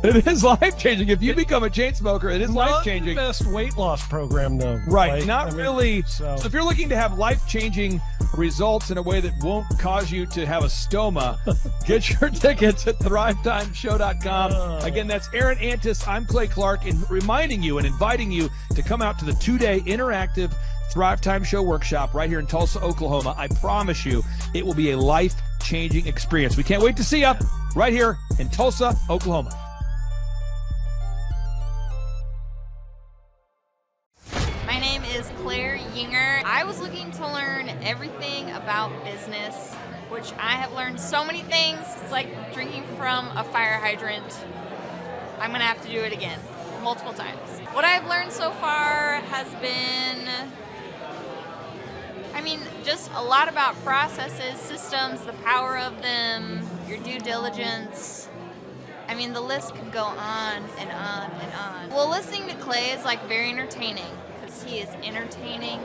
It is life-changing. If you become a chain smoker, it is life-changing. Not the best weight loss program, though. Right, Like, not really. So if you're looking to have life-changing results in a way that won't cause you to have a stoma, get your tickets at thrivetimeshow.com. Again, that's Aaron Antis. I'm Clay Clark, and reminding you and inviting you to come out to the 2-day interactive Thrive Time Show workshop right here in Tulsa, Oklahoma. I promise you, it will be a life-changing experience. We can't wait to see you right here in Tulsa, Oklahoma. My name is Claire Yinger. I was looking to learn everything about business, which I have learned so many things. It's like drinking from a fire hydrant. I'm going to have to do it again, multiple times. What I've learned so far has been, just a lot about processes, systems, the power of them, your due diligence. The list could go on and on and on. Well, listening to Clay is very entertaining because he is entertaining,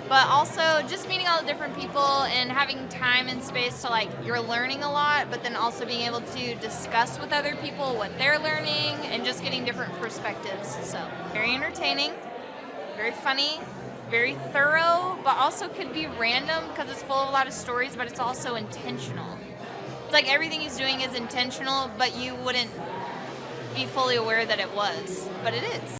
but also just meeting all the different people and having time and space to you're learning a lot, but then also being able to discuss with other people what they're learning and just getting different perspectives. So very entertaining, very funny, very thorough, but also could be random because it's full of a lot of stories, but it's also intentional. It's like everything he's doing is intentional, but you wouldn't be fully aware that it was, but it is.